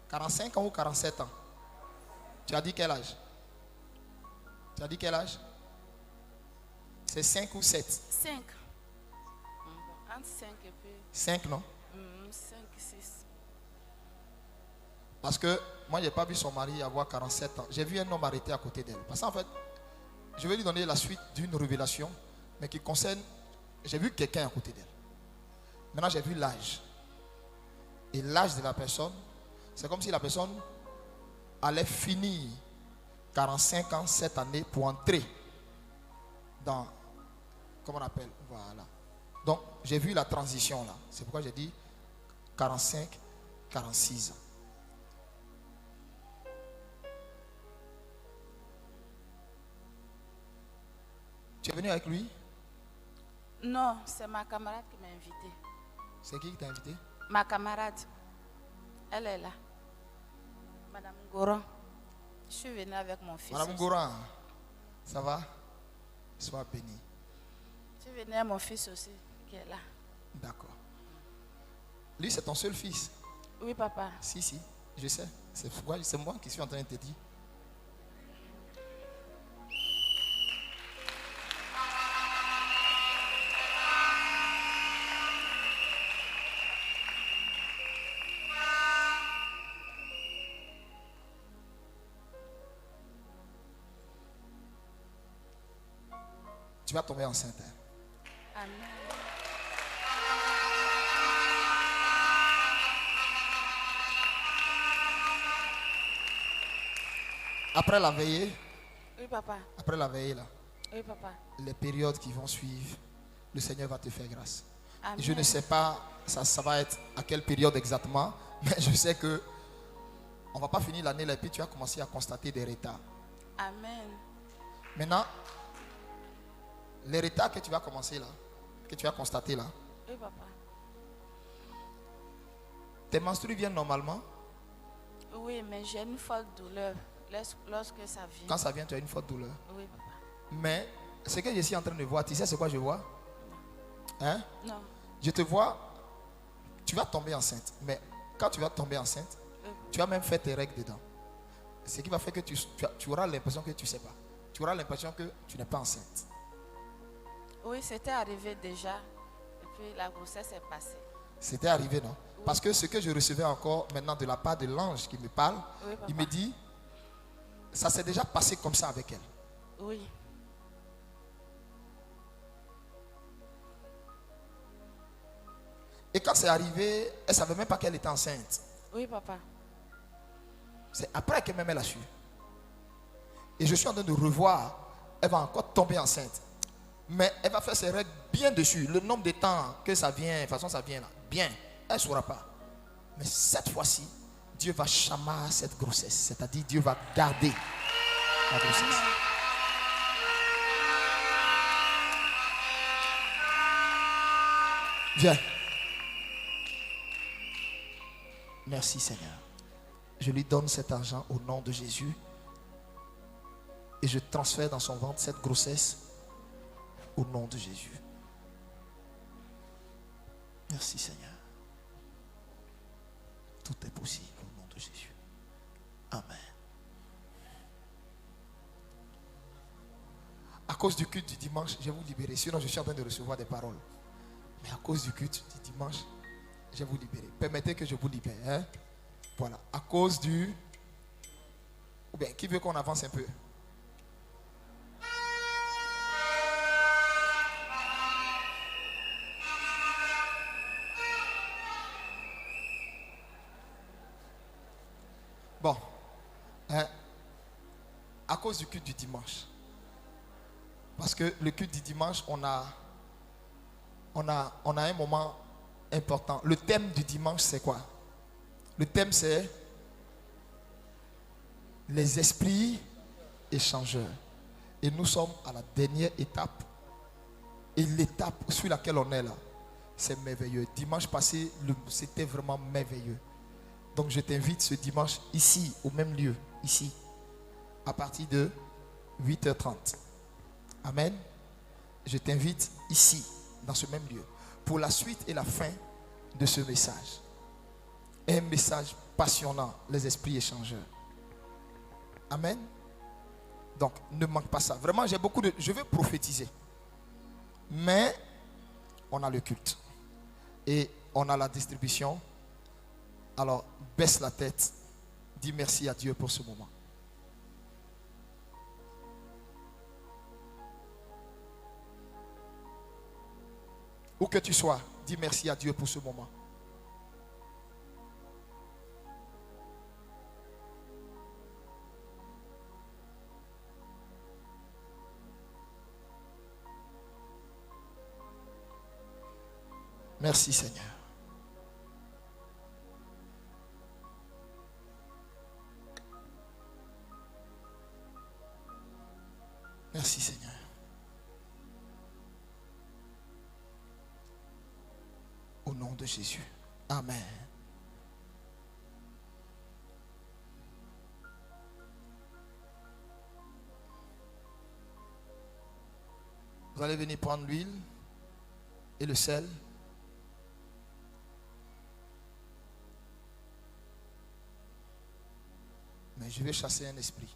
Speaker 1: 45 ans ou 47 ans? Tu as dit quel âge? Tu as dit quel âge? C'est 5 ou 7?
Speaker 3: 5. Entre 5 et puis
Speaker 1: 5, non?
Speaker 3: 5, 6.
Speaker 1: Parce que moi, je n'ai pas vu son mari avoir 47 ans. J'ai vu un homme arrêté à côté d'elle. Parce qu'en fait, je vais lui donner la suite d'une révélation, mais qui concerne... J'ai vu quelqu'un à côté d'elle. Maintenant, j'ai vu l'âge. Et l'âge de la personne, c'est comme si la personne allait finir 45 ans cette année pour entrer dans... Comment on appelle? Voilà. Donc, j'ai vu la transition là. C'est pourquoi j'ai dit 45, 46 ans. Tu es venu avec lui?
Speaker 3: Non, c'est ma camarade qui m'a invité.
Speaker 1: C'est qui t'a invité?
Speaker 3: Ma camarade. Elle est là. Madame Goran. Je suis venue avec mon fils.
Speaker 1: Madame
Speaker 3: aussi.
Speaker 1: Goran, ça va? Sois béni.
Speaker 3: Je suis venue avec mon fils aussi, qui est là.
Speaker 1: D'accord. Lui, c'est ton seul fils?
Speaker 3: Oui, papa.
Speaker 1: Si, si, je sais. C'est moi qui suis en train de te dire. Tu vas tomber enceinte. Hein?
Speaker 3: Amen.
Speaker 1: Après la veillée,
Speaker 3: Oui, papa.
Speaker 1: après la veillée là,
Speaker 3: Oui, papa.
Speaker 1: les périodes qui vont suivre, le Seigneur va te faire grâce.
Speaker 3: Amen.
Speaker 1: Je ne sais pas ça va être à quelle période exactement, mais je sais que on va pas finir l'année là et puis tu vas commencer à constater des retards.
Speaker 3: Amen.
Speaker 1: Maintenant, les retards que tu vas commencer là, que tu vas constater là,
Speaker 3: Oui, papa.
Speaker 1: tes menstrues viennent normalement.
Speaker 3: Oui, mais j'ai une forte douleur lorsque ça vient.
Speaker 1: Quand ça vient, tu as une forte douleur.
Speaker 3: Oui, papa.
Speaker 1: Mais ce que je suis en train de voir, tu sais c'est quoi je vois? Hein?
Speaker 3: Non.
Speaker 1: Je te vois, tu vas tomber enceinte. Mais quand tu vas tomber enceinte,
Speaker 3: Oui,
Speaker 1: tu vas même faire tes règles dedans. Ce qui va faire que tu auras l'impression que tu ne sais pas. Tu auras l'impression que tu n'es pas enceinte.
Speaker 3: oui, c'était arrivé déjà. Et puis la grossesse est passée.
Speaker 1: C'était arrivé, non? Parce que ce que je recevais encore maintenant de la part de l'ange qui me parle,
Speaker 3: Oui, papa.
Speaker 1: il me dit, ça s'est déjà passé comme ça avec elle.
Speaker 3: Oui.
Speaker 1: Et quand c'est arrivé, elle ne savait même pas qu'elle était enceinte.
Speaker 3: Oui, papa.
Speaker 1: C'est après que même elle a su. Et je suis en train de revoir, elle va encore tomber enceinte. Mais elle va faire ses règles bien dessus. Le nombre de temps que ça vient, de toute façon ça vient là, bien, elle ne saura pas. Mais cette fois-ci, Dieu va chamer cette grossesse. C'est-à-dire Dieu va garder la grossesse. Viens. Merci Seigneur. Je lui donne cet argent au nom de Jésus. Et je transfère dans son ventre cette grossesse au nom de Jésus. Merci Seigneur. Tout est possible au nom de Jésus. Amen. À cause du culte du dimanche, je vais vous libérer. Sinon, je suis en train de recevoir des paroles. Mais à cause du culte du dimanche, je vais vous libérer. Permettez que je vous libère. Hein? Voilà. À cause du... Ou bien, qui veut qu'on avance un peu? Bon, hein, à cause du culte du dimanche, parce que le culte du dimanche, on a un moment important. Le thème du dimanche, c'est quoi? Le thème, c'est les esprits échangeurs. Et nous sommes à la dernière étape. Et l'étape sur laquelle on est là, c'est merveilleux. Dimanche passé, c'était vraiment merveilleux. Donc je t'invite ce dimanche ici, au même lieu, ici, à partir de 8h30. Amen. Je t'invite ici, dans ce même lieu, pour la suite et la fin de ce message. Un message passionnant, les esprits échangeurs. Amen. Donc ne manque pas ça. Vraiment, je veux prophétiser. Mais on a le culte. Et on a la distribution. Alors, baisse la tête. Dis merci à Dieu pour ce moment. Où que tu sois, dis merci à Dieu pour ce moment. Merci Seigneur. Merci Seigneur. Au nom de Jésus. Amen. Vous allez venir prendre l'huile et le sel. Mais je vais chasser un esprit.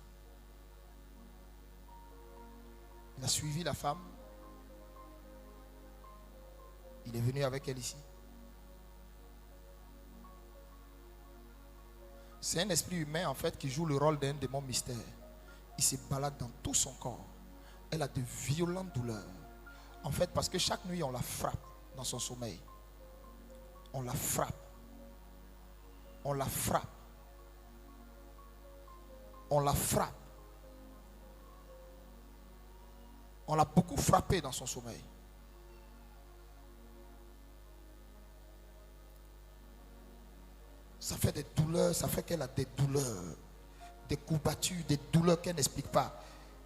Speaker 1: Il a suivi la femme. Il est venu avec elle ici. C'est un esprit humain en fait qui joue le rôle d'un démon mystère. Il se balade dans tout son corps. Elle a de violentes douleurs. En fait, parce que chaque nuit on la frappe dans son sommeil. On la frappe. On la frappe. On la frappe. On l'a beaucoup frappé dans son sommeil. Ça fait des douleurs, ça fait qu'elle a des douleurs, des courbatures, des douleurs qu'elle n'explique pas.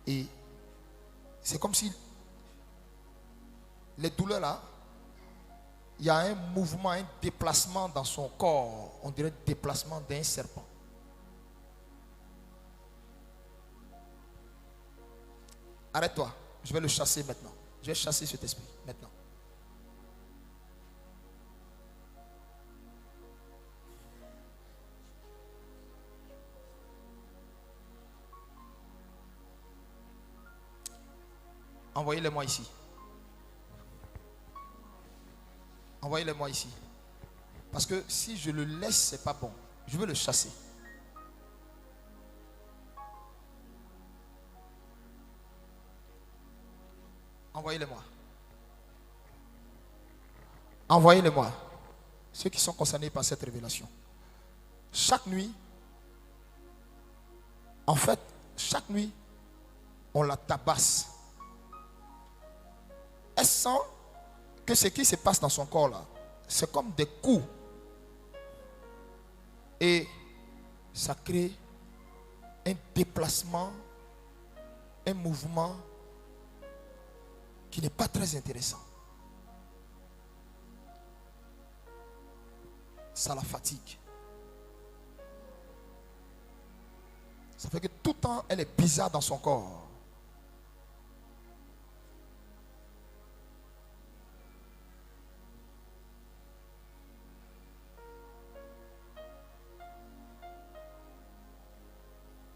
Speaker 1: Et c'est comme si les douleurs là, il y a un mouvement, un déplacement dans son corps. On dirait le déplacement d'un serpent. Arrête-toi. Je vais le chasser maintenant. Je vais chasser cet esprit maintenant. Envoyez-les-moi ici. Envoyez-les-moi ici. Parce que si je le laisse, c'est pas bon. Je veux le chasser. Envoyez-les-moi. Envoyez-les-moi. Ceux qui sont concernés par cette révélation. Chaque nuit, en fait, chaque nuit, on la tabasse. Elle sent que ce qui se passe dans son corps là, c'est comme des coups. Et ça crée un déplacement, un mouvement qui n'est pas très intéressant. Ça la fatigue. Ça fait que tout le temps, elle est bizarre dans son corps.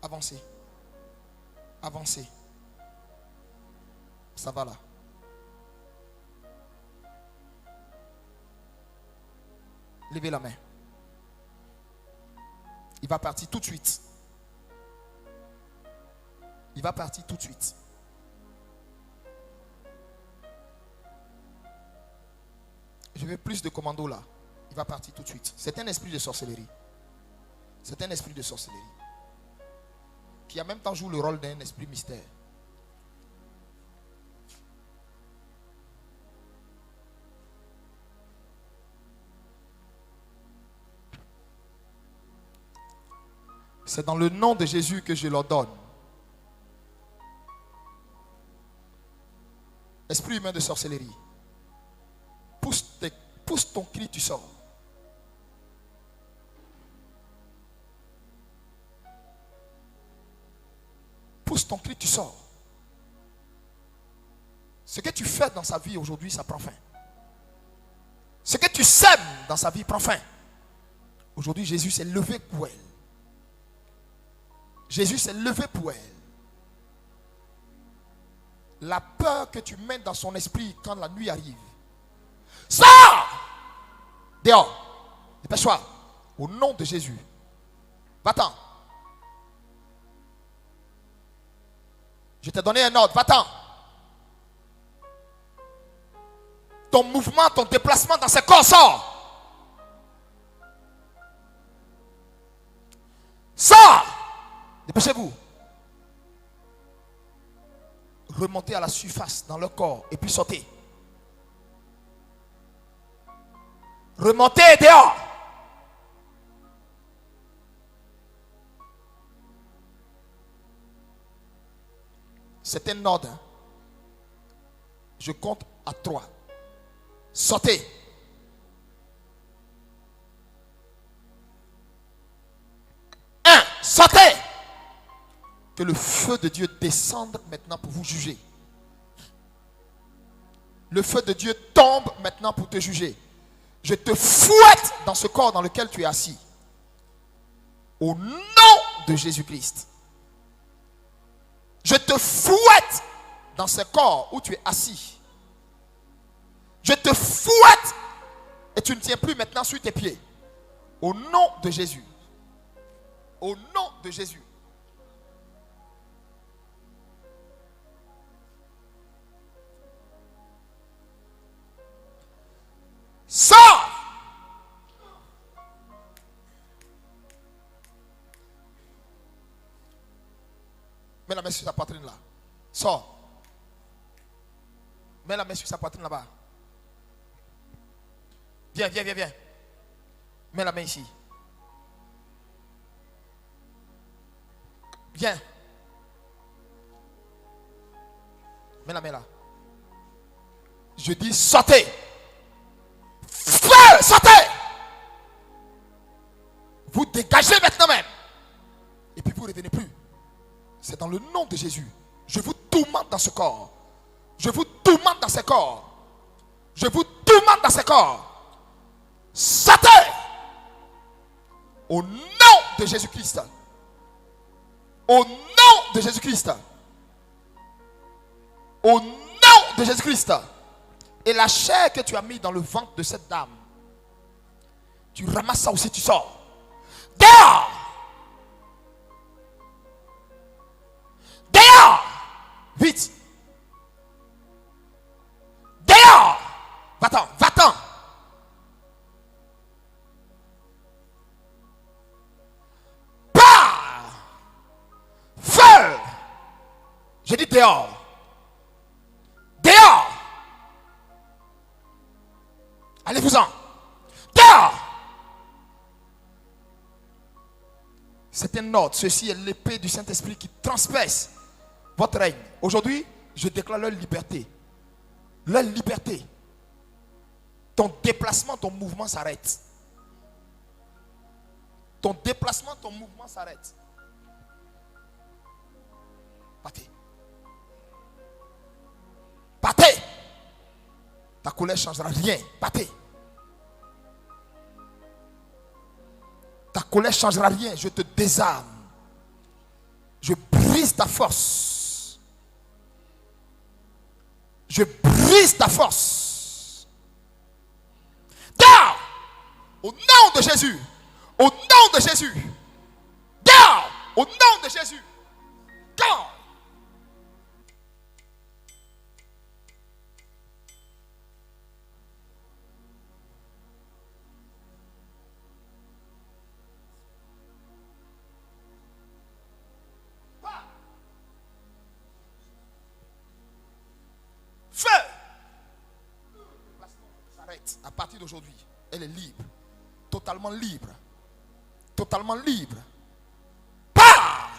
Speaker 1: Avancez. Avancez. Ça va là. Levez la main. Il va partir tout de suite. Il va partir tout de suite. Je veux plus de commandos là. Il va partir tout de suite. C'est un esprit de sorcellerie. C'est un esprit de sorcellerie. Qui en même temps joue le rôle d'un esprit mystère. C'est dans le nom de Jésus que je leur donne. Esprit humain de sorcellerie. Pousse ton cri, tu sors. Pousse ton cri, tu sors. Ce que tu fais dans sa vie aujourd'hui, ça prend fin. Ce que tu sèmes dans sa vie prend fin. Aujourd'hui, Jésus s'est levé pour elle. Jésus s'est levé pour elle. La peur que tu mets dans son esprit quand la nuit arrive. Sors! Dehors. Dépêche-toi. Au nom de Jésus. Va-t'en. Je t'ai donné un ordre. Va-t'en. Ton mouvement, ton déplacement dans ce corps sort. Sors! Dépêchez-vous. Remontez à la surface dans le corps et puis sautez. Remontez dehors. C'est un ordre. Je compte à 3. Sautez. 1. Sautez. Que le feu de Dieu descende maintenant pour vous juger. Le feu de Dieu tombe maintenant pour te juger. Je te fouette dans ce corps dans lequel tu es assis. Au nom de Jésus-Christ. Je te fouette dans ce corps où tu es assis. Je te fouette et tu ne tiens plus maintenant sur tes pieds. Au nom de Jésus. Au nom de Jésus. Sors! Mets la main sur sa poitrine là. Sors. Mets la main sur sa poitrine là-bas. Viens. Mets la main ici. Viens. Mets la main là. Je dis sortez. Feu, sortez. Vous dégagez maintenant même. Et puis vous ne revenez plus. C'est dans le nom de Jésus. Je vous tourmente dans ce corps. Je vous tourmente dans ce corps. Je vous tourmente dans ce corps. Sortez. Au nom de Jésus-Christ. Au nom de Jésus-Christ. Au nom de Jésus-Christ. Et la chair que tu as mis dans le ventre de cette dame, Tu ramasses ça aussi, tu sors. Dehors! Dehors! Vite! Dehors! Va-t'en, va-t'en! Pars! Feu! J'ai dit dehors. Dehors! Allez-vous-en! Dehors! C'est un ordre. Ceci est l'épée du Saint-Esprit qui transperce votre règne. Aujourd'hui, je déclare leur liberté. Leur liberté. Ton déplacement, ton mouvement s'arrête. Ton déplacement, ton mouvement s'arrête. Partez. Partez. Ta colère ne changera rien. Partez. Ta colère ne changera rien. Je te désarme. Je brise ta force. Je brise ta force. Dehors! Au nom de Jésus. Au nom de Jésus. Dehors! Au nom de Jésus. Dehors! Feu! S'arrête. À partir d'aujourd'hui, elle est libre. Totalement libre. Totalement libre. Pars!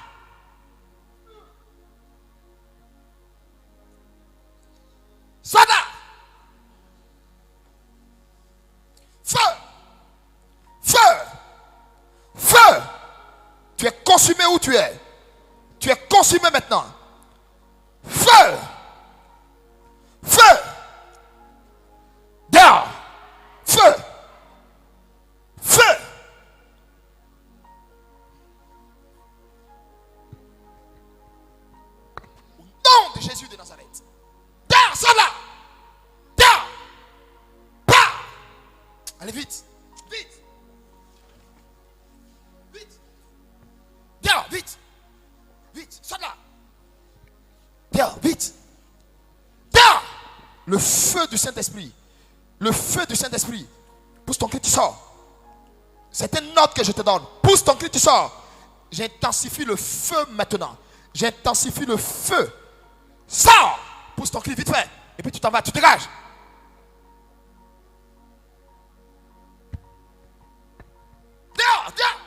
Speaker 1: Sada! Feu! Feu! Feu! Tu es consumé où tu es. Tu es consumé maintenant. Feu! Feu! Dehors! Feu! Feu! Au nom de Jésus de Nazareth. Dehors, sors là! Dehors! Pars! Allez vite! Vite! Vite! Dehors, vite! Vite! Sors là! Dehors, vite! Dehors! Le feu du Saint-Esprit. Le feu du Saint-Esprit. Pousse ton cri, tu sors. C'est une note que je te donne. Pousse ton cri, tu sors. J'intensifie le feu maintenant. J'intensifie le feu. Sors. Pousse ton cri vite fait. Et puis tu t'en vas, tu dégages. Dehors, dehors.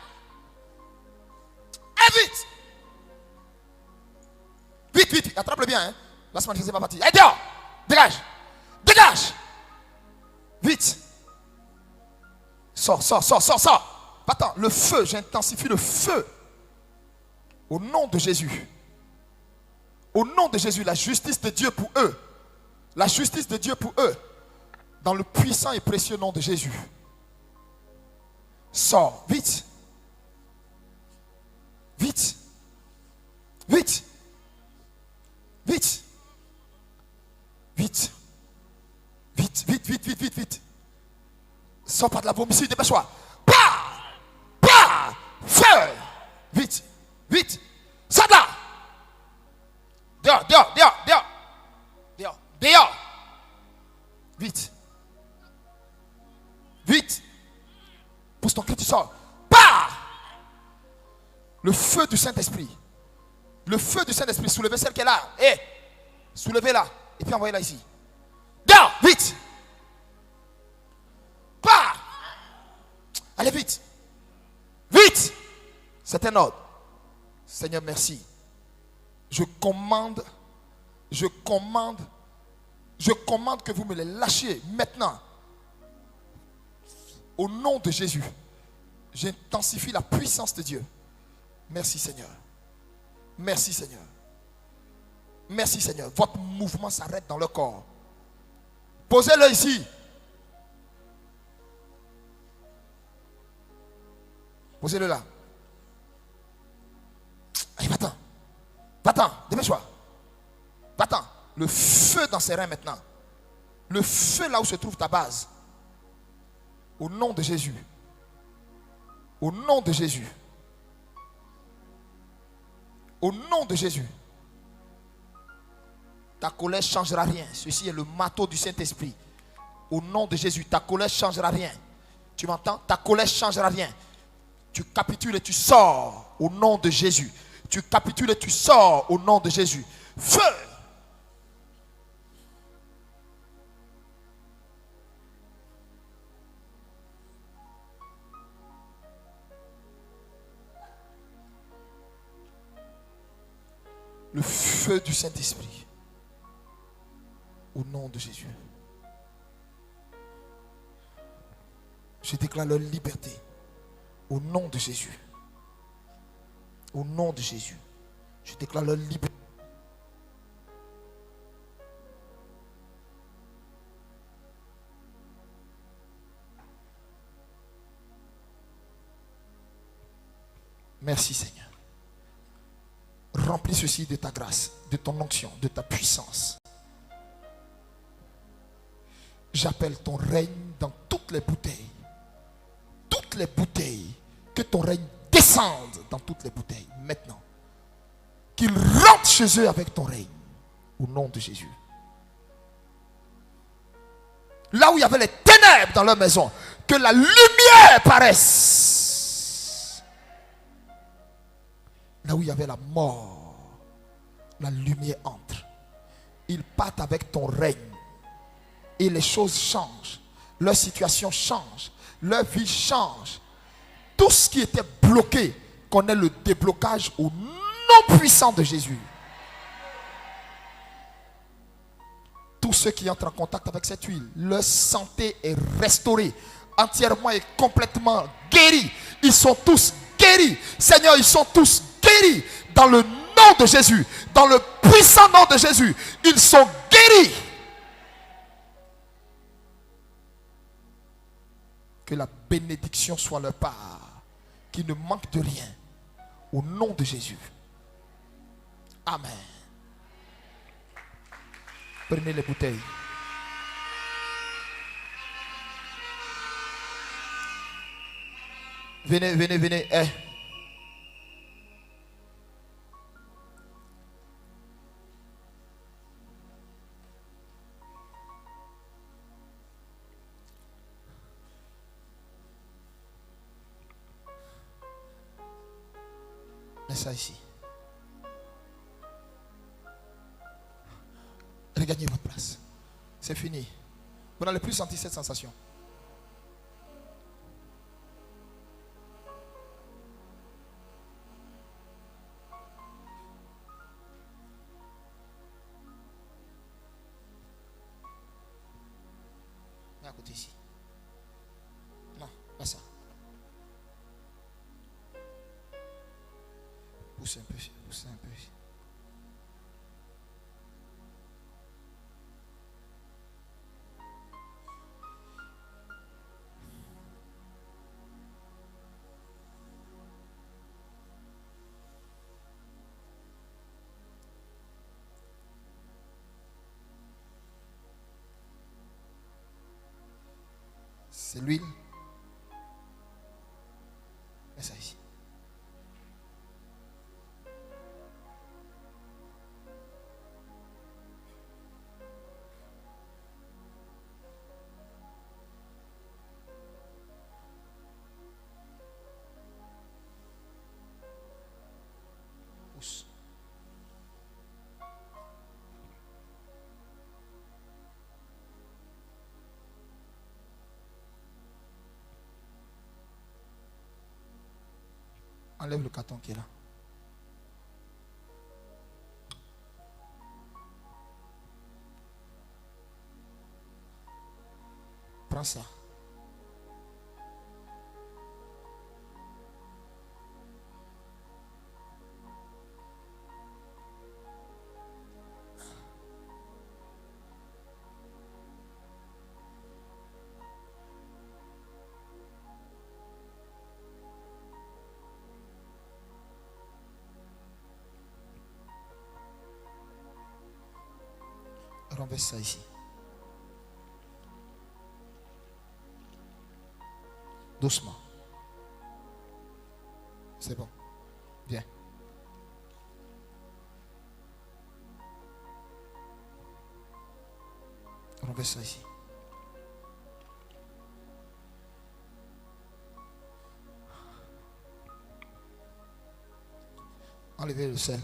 Speaker 1: Et vite. Vite, vite. Attrape-le bien. Hein. Laisse-moi ne faisait pas partie. Allez, dehors. Dégage. Dégage. Vite. Sors, sors, sors, sors, sors. Attends, le feu, j'intensifie le feu. Au nom de Jésus. Au nom de Jésus, la justice de Dieu pour eux. La justice de Dieu pour eux. Dans le puissant et précieux nom de Jésus. Sors, vite. Vite. Vite. Vite. Vite. Vite, vite, vite, vite, vite, vite. Sors pas de la vomissure, dépêche-toi. Bah! Bah! Feu! Vite, vite. Sors de là! Dehors, dehors, dehors, dehors. Dehors, dehors. Vite. Vite. Pousse ton cri, tu sors. Bah! Le feu du Saint-Esprit. Le feu du Saint-Esprit. Soulevez celle qui est là. Hé! Soulevez-la. Et puis envoyez-la ici. Dehors, vite. Bah! Allez vite. Vite. C'est un ordre. Seigneur, merci. Je commande que vous me les lâchiez maintenant. Au nom de Jésus, j'intensifie la puissance de Dieu. Merci Seigneur. Merci Seigneur. Merci Seigneur. Votre mouvement s'arrête dans le corps. Posez-le ici. Posez-le là. Allez, va-t'en. Va-t'en, dépêche-toi. Va-t'en. Le feu dans ses reins maintenant. Le feu là où se trouve ta base. Au nom de Jésus. Au nom de Jésus. Au nom de Jésus. Ta colère ne changera rien. Ceci est le marteau du Saint-Esprit. Au nom de Jésus, ta colère ne changera rien. Tu m'entends? Ta colère ne changera rien. Tu capitules et tu sors au nom de Jésus. Tu capitules et tu sors au nom de Jésus. Feu! Le feu du Saint-Esprit. Au nom de Jésus. Je déclare leur liberté. Au nom de Jésus. Au nom de Jésus. Je déclare leur liberté. Merci Seigneur. Remplis ceci de ta grâce, de ton onction, de ta puissance. J'appelle ton règne dans toutes les bouteilles. Toutes les bouteilles. Que ton règne descende dans toutes les bouteilles. Maintenant. Qu'ils rentrent chez eux avec ton règne. Au nom de Jésus. Là où il y avait les ténèbres dans leur maison. Que la lumière paraisse. Là où il y avait la mort. La lumière entre. Ils partent avec ton règne. Et les choses changent. Leur situation change. Leur vie change. Tout ce qui était bloqué connaît le déblocage au nom puissant de Jésus. Tous ceux qui entrent en contact avec cette huile, leur santé est restaurée, entièrement et complètement guérie. Ils sont tous guéris. Seigneur, ils sont tous guéris dans le nom de Jésus. Dans le puissant nom de Jésus, ils sont guéris. Que la bénédiction soit leur part. Qu'ils ne manquent de rien. Au nom de Jésus. Amen. Prenez les bouteilles. Venez, venez, venez. Eh. Mets ça ici. Regagnez votre place. C'est fini. Vous n'allez plus sentir cette sensation. Mets à côté ici. Non, pas ça. Poussez un peu, poussez un peu. C'est l'huile. Mets ça ici. Pousse. Enlève le carton qui est là. Prends ça. Renverse ça ici. Doucement. C'est bon. Viens. Renverse ça ici. Enlevez le sel.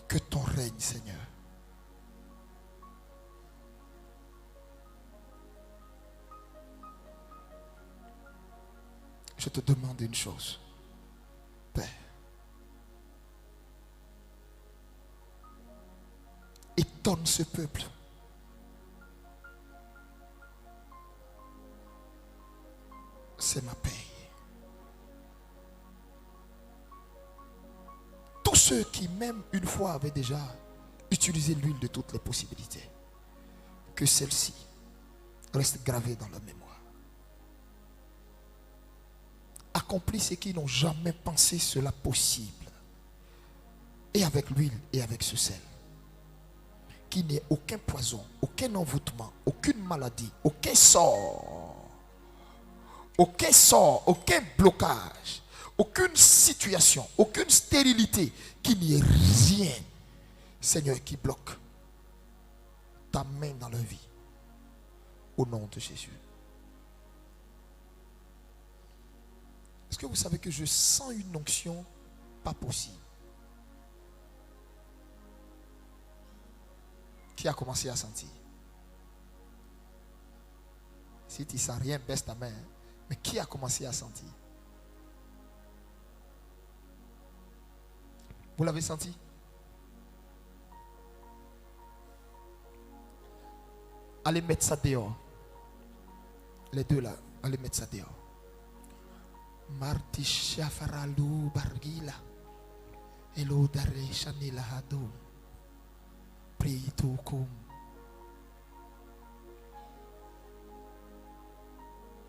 Speaker 1: Que ton règne, Seigneur. Je te demande une chose, Père. Étonne ce peuple. C'est ma paix. Tous ceux qui même une fois avaient déjà utilisé l'huile de toutes les possibilités, que celle-ci reste gravée dans leur mémoire. Accomplis ce qu'ils n'ont jamais pensé cela possible. Et avec l'huile et avec ce sel. Qu'il n'y ait aucun poison, aucun envoûtement, aucune maladie, aucun sort, aucun blocage, aucune situation, aucune stérilité, qu'il n'y ait rien, Seigneur, qui bloque ta main dans leur vie. Au nom de Jésus. Est-ce que vous savez que je sens une onction pas possible? Qui a commencé à sentir? Si tu ne sens rien, baisse ta main. Mais qui a commencé à sentir? Vous l'avez senti? Allez mettre ça dehors. Les deux là, allez mettre ça dehors. Martisha faralu bargila. Elo dare shanila hado. Pritokum.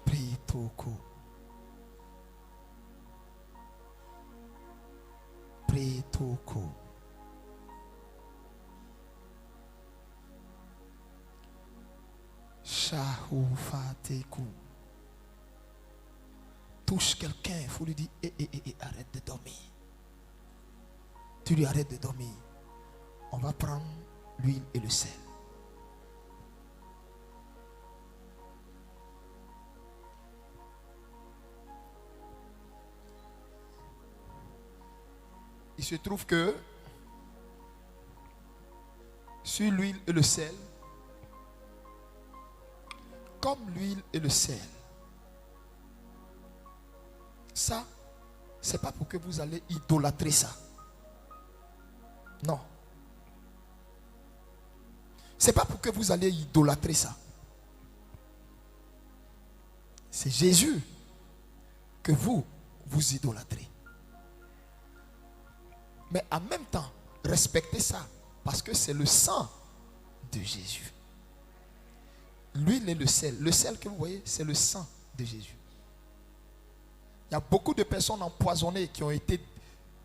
Speaker 1: Pritokum. Pritokum. Shahoufatekum. Touche quelqu'un, il faut lui dire arrête de dormir. Tu lui arrêtes de dormir. On va prendre l'huile et le sel. Il se trouve que sur l'huile et le sel, comme l'huile et le sel, ça, c'est pas pour que vous allez idolâtrer ça. Non. C'est pas pour que vous allez idolâtrer ça. C'est Jésus que vous idolâtrez. Mais en même temps, respectez ça parce que c'est le sang de Jésus. L'huile et le sel. Le sel que vous voyez, c'est le sang de Jésus. Il y a beaucoup de personnes empoisonnées qui ont été...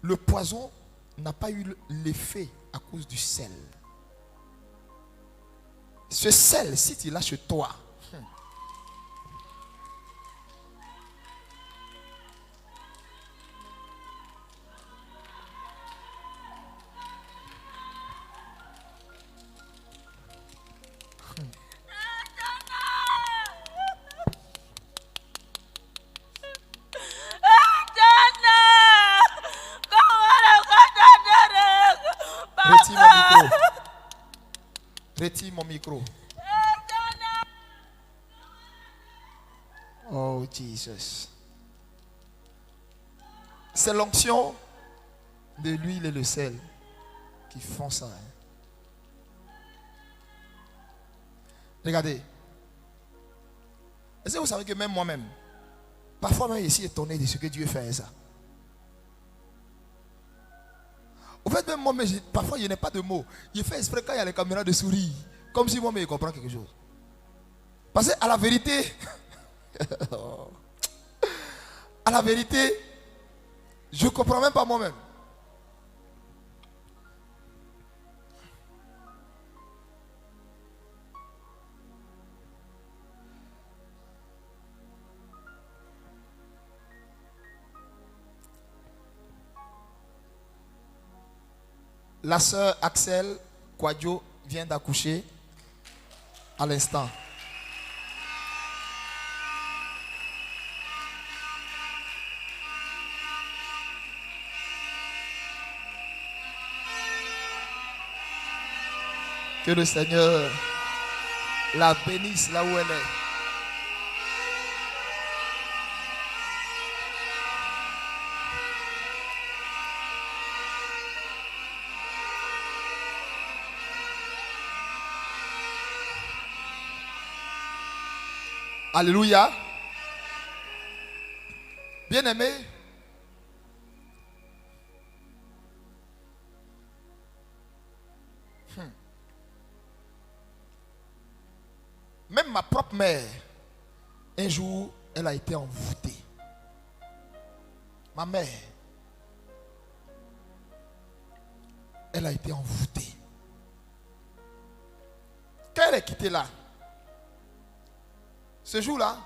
Speaker 1: Le poison n'a pas eu l'effet à cause du sel. Ce sel, si tu l'as chez toi, retire mon micro. Oh Jesus. C'est l'onction de l'huile et le sel qui font ça. Regardez. Est-ce que vous savez que même moi-même, parfois même je suis étonné de ce que Dieu fait ça. Au fait, même moi, parfois, il n'y a pas de mots. Il fait exprès quand il y a les caméras de sourire. Comme si moi, je comprends quelque chose. Parce qu'à la vérité, Je ne comprends même pas moi-même. La sœur Axel Kwadjo vient d'accoucher à l'instant. Que le Seigneur la bénisse là où elle est. Alléluia. Bien-aimé, même ma propre mère, un jour, elle a été envoûtée. Ma mère, elle a été envoûtée. Quand elle est quittée là, ce jour-là,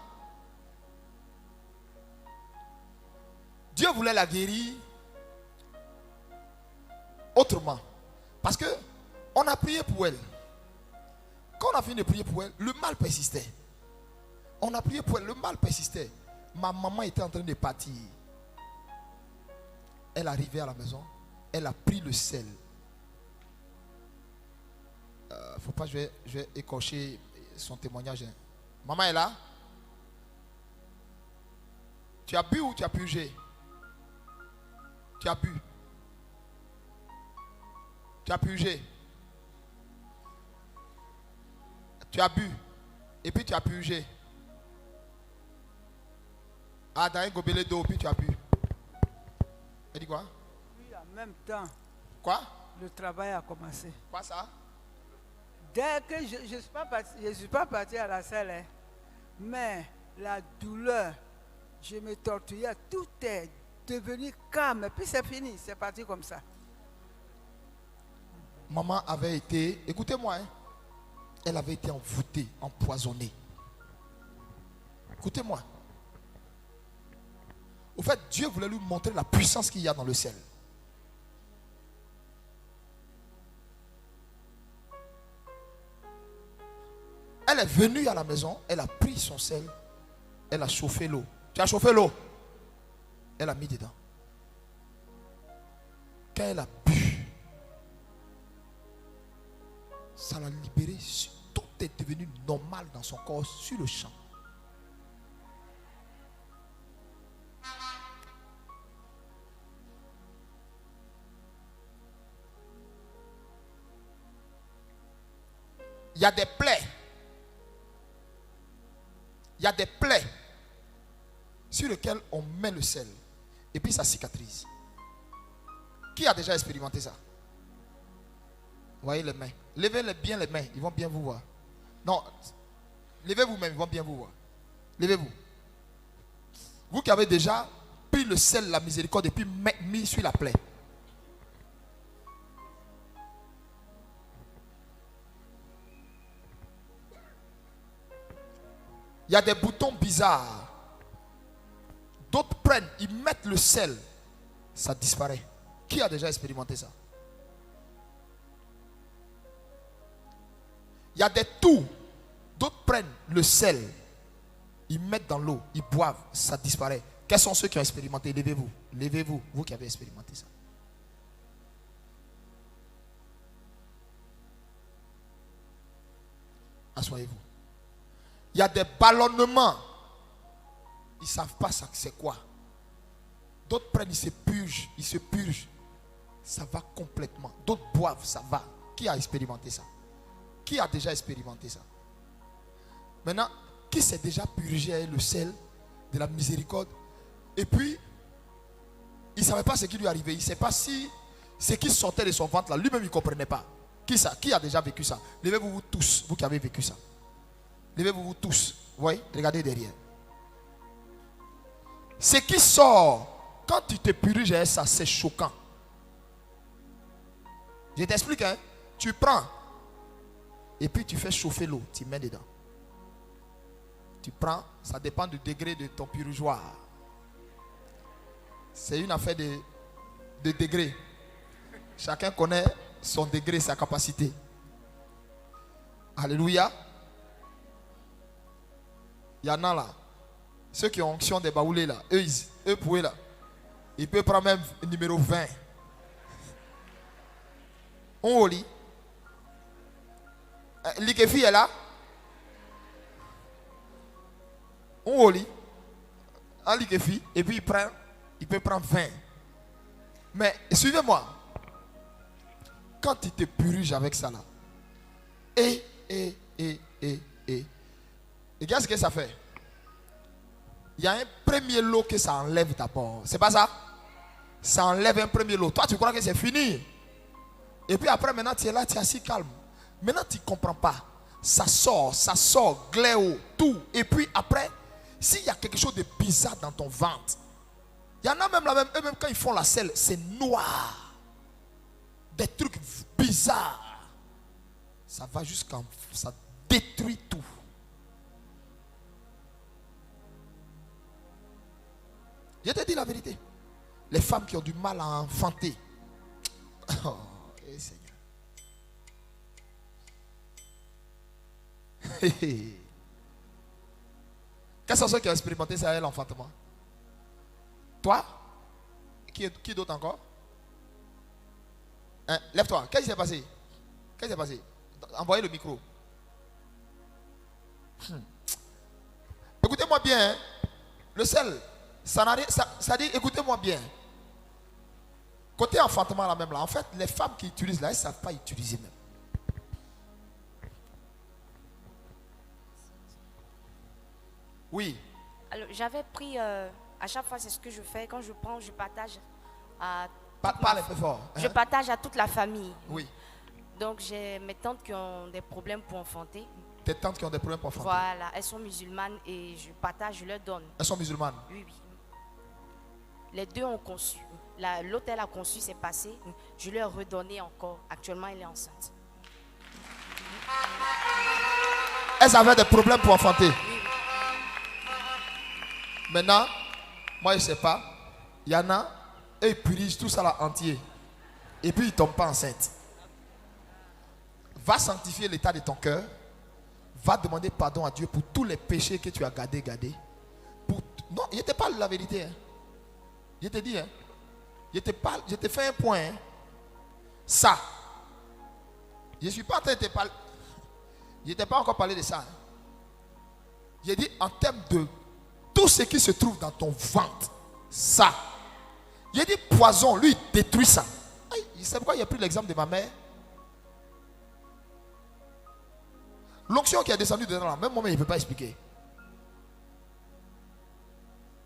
Speaker 1: Dieu voulait la guérir autrement. Parce que on a prié pour elle. Quand on a fini de prier pour elle, le mal persistait. On a prié pour elle, le mal persistait. Ma maman était en train de partir. Elle arrivait à la maison, elle a pris le sel. Faut pas, je vais écorcher son témoignage. Maman est là? Tu as bu ou tu as purgé? Tu as bu. Tu as purgé. Tu as bu. Et puis tu as purgé. Ah, dans un gobelet d'eau, puis tu as bu. Elle dit quoi?
Speaker 4: Oui, en même temps,
Speaker 1: Quoi?
Speaker 4: le travail a commencé.
Speaker 1: Quoi ça?
Speaker 4: Dès que je ne suis pas parti à la salle, hein, mais la douleur, je me torturais, tout est devenu calme. Puis c'est fini, c'est parti comme ça.
Speaker 1: Maman avait été, écoutez-moi, hein, elle avait été envoûtée, empoisonnée. Écoutez-moi. Au fait, Dieu voulait lui montrer la puissance qu'il y a dans le sel. Elle est venue à la maison, elle a pris son sel, elle a chauffé l'eau. Tu as chauffé l'eau? Elle a mis dedans. Quand elle a bu, ça l'a libéré. Tout est devenu normal dans son corps sur le champ. Il y a des plaies. Il y a des plaies sur lesquelles on met le sel et puis ça cicatrise. Qui a déjà expérimenté ça? Voyez les mains. Levez bien les mains, ils vont bien vous voir. Non, levez vous-même, ils vont bien vous voir. Levez-vous. Vous qui avez déjà pris le sel, la miséricorde et puis mis sur la plaie. Il y a des boutons bizarres. D'autres prennent, ils mettent le sel, ça disparaît. Qui a déjà expérimenté ça? Il y a des toux. D'autres prennent le sel, ils mettent dans l'eau, ils boivent, ça disparaît. Quels sont ceux qui ont expérimenté? Levez-vous. Levez-vous, vous qui avez expérimenté ça. Asseyez-vous. Il y a des ballonnements. Ils ne savent pas ça, c'est quoi. D'autres prennent, ils se purgent. Ça va complètement. D'autres boivent, ça va. Qui a expérimenté ça? Qui a déjà expérimenté ça? Maintenant, qui s'est déjà purgé avec le sel de la miséricorde? Et puis, il ne savait pas ce qui lui arrivait. Il ne sait pas si ce qui sortait de son ventre là, lui-même il ne comprenait pas. Qui ça? Qui a déjà vécu ça? Levez-vous vous tous, vous qui avez vécu ça. Levez-vous vous tous. Vous voyez? Regardez derrière. Ce qui sort quand tu te purges avec ça, c'est choquant. Je t'explique, hein. Tu prends et puis tu fais chauffer l'eau, tu mets dedans. Tu prends, ça dépend du degré de ton purgeoir. C'est une affaire de degré. Chacun connaît son degré, sa capacité. Alléluia. Il y en a là. Ceux qui ont onction des baoulés là, eux pouvaient là. Ils peuvent prendre même numéro 20. On au lit. L'Ikefi est là. On au lit. Un L'Ikefi. Et puis il peut prendre 20. Mais suivez-moi. Quand tu te purges avec ça là. Et. Regarde ce que ça fait. Il y a un premier lot que ça enlève d'abord. C'est pas ça? Ça enlève un premier lot. Toi, tu crois que c'est fini. Et puis après, maintenant, tu es là, tu es assis calme. Maintenant, tu ne comprends pas. Ça sort, gléo, tout. Et puis après, s'il y a quelque chose de bizarre dans ton ventre, il y en a même là-même, eux-mêmes quand ils font la selle, c'est noir. Des trucs bizarres. Ça va jusqu'à... Ça détruit tout. Je te dis la vérité. Les femmes qui ont du mal à enfanter. Oh, Seigneur. Quels sont ceux qui ont expérimenté ça, l'enfantement? Toi? Qui d'autre encore? Hein? Lève-toi. Qu'est-ce qui s'est passé? Qu'est-ce qui s'est passé? Envoyez le micro. Écoutez-moi bien. Hein? Le sel, ça dit, écoutez-moi bien. Côté enfantement là même là, en fait, les femmes qui utilisent là, elles ne savent pas utiliser même. Oui.
Speaker 5: Alors, j'avais pris, à chaque fois, c'est ce que je fais. Quand je prends, je partage à...
Speaker 1: Parle un peu fort.
Speaker 5: Je partage à toute la famille.
Speaker 1: Oui.
Speaker 5: Donc, j'ai mes tantes qui ont des problèmes pour enfanter.
Speaker 1: Tes tantes qui ont des problèmes pour enfanter.
Speaker 5: Voilà, elles sont musulmanes et je partage, je leur donne.
Speaker 1: Elles sont musulmanes?
Speaker 5: Oui. Les deux ont conçu. L'autre, elle a conçu, c'est passé. Je lui ai redonné encore. Actuellement, elle est enceinte.
Speaker 1: Elles avaient des problèmes pour enfanter.
Speaker 5: Oui.
Speaker 1: Maintenant, moi je ne sais pas. Il y en a, eux ils purigent tout ça là entier. Et puis ils ne tombent pas enceintes. Va sanctifier l'état de ton cœur. Va demander pardon à Dieu pour tous les péchés que tu as gardés. Non, je te parle la vérité. Hein. Je te dis, hein. Je te fais un point. Hein. Ça. Je ne suis pas en train de te parler. Je ne t'ai pas encore parlé de ça. Hein. J'ai dit en termes de tout ce qui se trouve dans ton ventre. Ça. J'ai dit poison, lui, il détruit ça. C'est pourquoi il a pris l'exemple de ma mère. L'onction qui est descendue dedans là, même moi-même, je ne peux pas expliquer.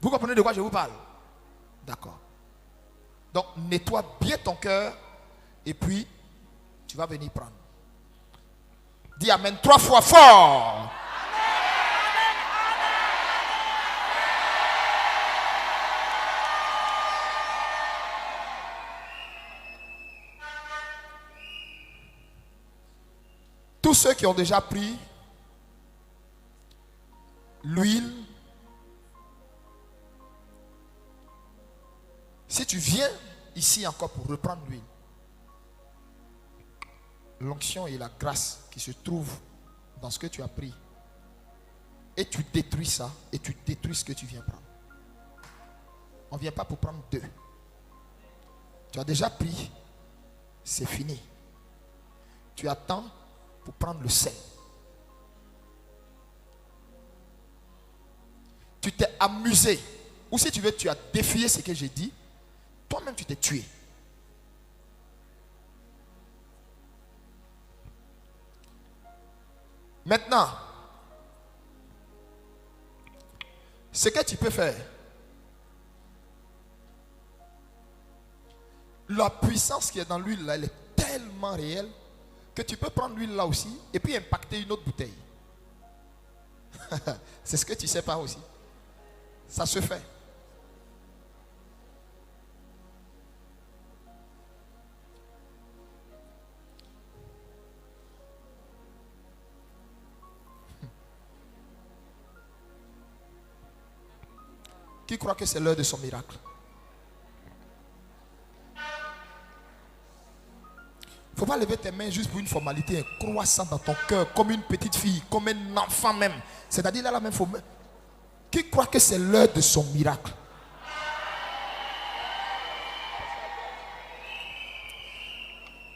Speaker 1: Vous comprenez de quoi je vous parle? D'accord. Donc, nettoie bien ton cœur et puis tu vas venir prendre. Dis Amen 3 fois fort. Tous ceux qui ont déjà pris l'huile, si tu viens ici encore pour reprendre l'huile, l'onction et la grâce qui se trouvent dans ce que tu as pris, et tu détruis ça, et tu détruis ce que tu viens prendre. On ne vient pas pour prendre deux. Tu as déjà pris, c'est fini. Tu attends pour prendre le sel. Tu t'es amusé. Ou si tu veux, tu as défié ce que j'ai dit. Toi-même, tu t'es tué. Maintenant, ce que tu peux faire, la puissance qui est dans l'huile là, elle est tellement réelle que tu peux prendre l'huile là aussi et puis impacter une autre bouteille. C'est ce que tu ne sais pas aussi. Ça se fait. Qui croit que c'est l'heure de son miracle? Il ne faut pas lever tes mains juste pour une formalité. Crois ça dans ton cœur, comme une petite fille, comme un enfant même. C'est-à-dire là, la même forme. Qui croit que c'est l'heure de son miracle?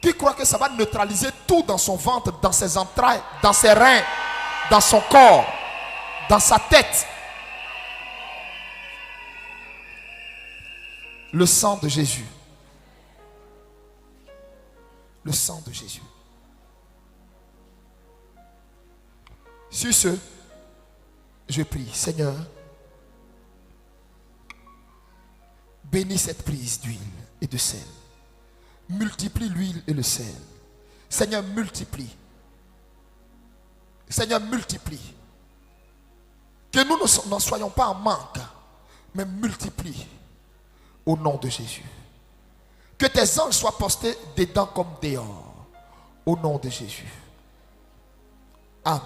Speaker 1: Qui croit que ça va neutraliser tout dans son ventre, dans ses entrailles, dans ses reins, dans son corps, dans sa tête? Le sang de Jésus. Le sang de Jésus. Sur ce, je prie, Seigneur, bénis cette prise d'huile et de sel. Multiplie l'huile et le sel. Seigneur, multiplie. Seigneur, multiplie. Que nous n'en soyons pas en manque, mais multiplie au nom de Jésus. Que tes anges soient postés dedans comme dehors, au nom de Jésus. Amen.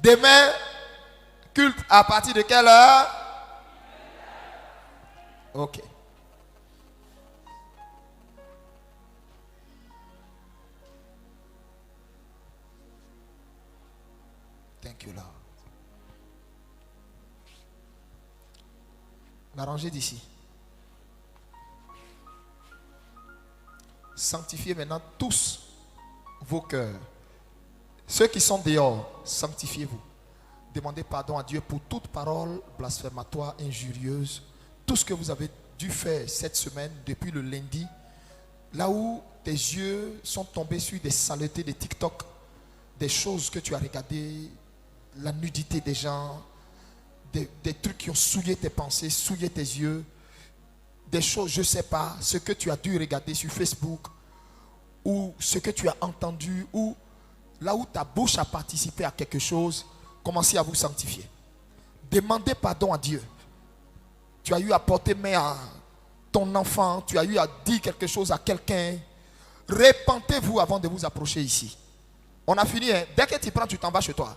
Speaker 1: Demain, culte à partir de quelle heure? Ok. Thank you, Lord. La rangée d'ici. Sanctifiez maintenant tous vos cœurs. Ceux qui sont dehors, sanctifiez-vous. Demandez pardon à Dieu pour toute parole blasphématoire, injurieuse. Tout ce que vous avez dû faire cette semaine, depuis le lundi, là où tes yeux sont tombés sur des saletés de TikTok, des choses que tu as regardées, la nudité des gens, des trucs qui ont souillé tes pensées, souillé tes yeux, des choses, je ne sais pas, ce que tu as dû regarder sur Facebook, ou ce que tu as entendu, ou là où ta bouche a participé à quelque chose, commencez à vous sanctifier. Demandez pardon à Dieu. Tu as eu à porter main à ton enfant, tu as eu à dire quelque chose à quelqu'un. Repentez-vous avant de vous approcher ici. On a fini, hein? Dès que tu prends, tu t'en vas chez toi.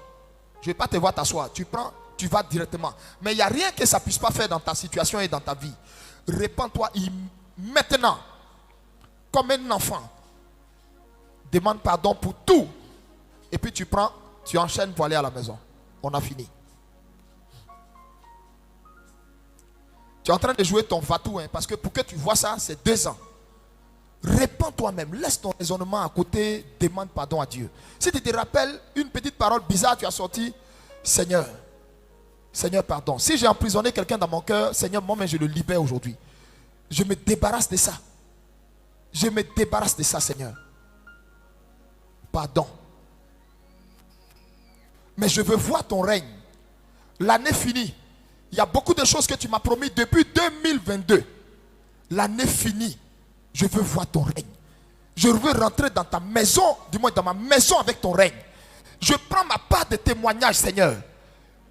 Speaker 1: Je ne vais pas te voir t'asseoir. Tu prends, tu vas directement. Mais il n'y a rien que ça ne puisse pas faire dans ta situation et dans ta vie. Repends-toi maintenant, comme un enfant. Demande pardon pour tout. Et puis tu prends, tu enchaînes pour aller à la maison. On a fini. Tu es en train de jouer ton vatou, hein, parce que pour que tu vois ça, c'est 2 ans. Répands toi-même, laisse ton raisonnement à côté, demande pardon à Dieu. Si tu te rappelles une petite parole bizarre, tu as sorti, Seigneur, Seigneur, pardon. Si j'ai emprisonné quelqu'un dans mon cœur, Seigneur, moi-même je le libère aujourd'hui. Je me débarrasse de ça. Je me débarrasse de ça, Seigneur. Pardon. Mais je veux voir ton règne. L'année finie. Il y a beaucoup de choses que tu m'as promis depuis 2022. L'année finie. Je veux voir ton règne. Je veux rentrer dans ta maison, du moins dans ma maison avec ton règne. Je prends ma part de témoignage, Seigneur.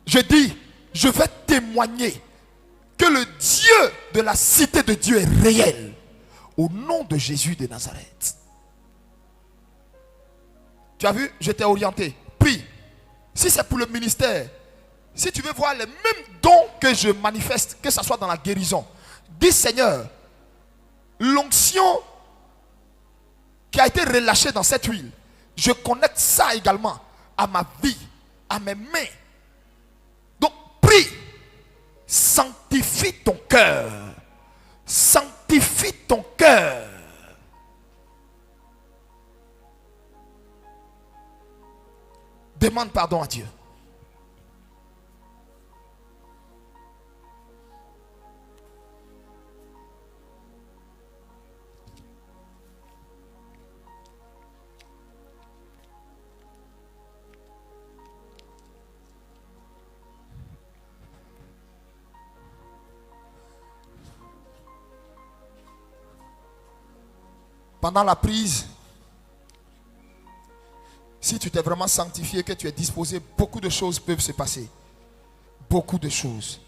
Speaker 1: Je dis, je vais témoigner que le Dieu de la cité de Dieu est réel. Au nom de Jésus de Nazareth. Tu as vu, je t'ai orienté. Prie. Si c'est pour le ministère, si tu veux voir les mêmes dons que je manifeste, que ce soit dans la guérison, dis Seigneur, l'onction qui a été relâchée dans cette huile, je connecte ça également à ma vie, à mes mains. Donc prie, sanctifie ton cœur, sanctifie ton cœur. Demande pardon à Dieu. Pendant la prise, Si tu t'es vraiment sanctifié, que tu es disposé, beaucoup de choses peuvent se passer. Beaucoup de choses.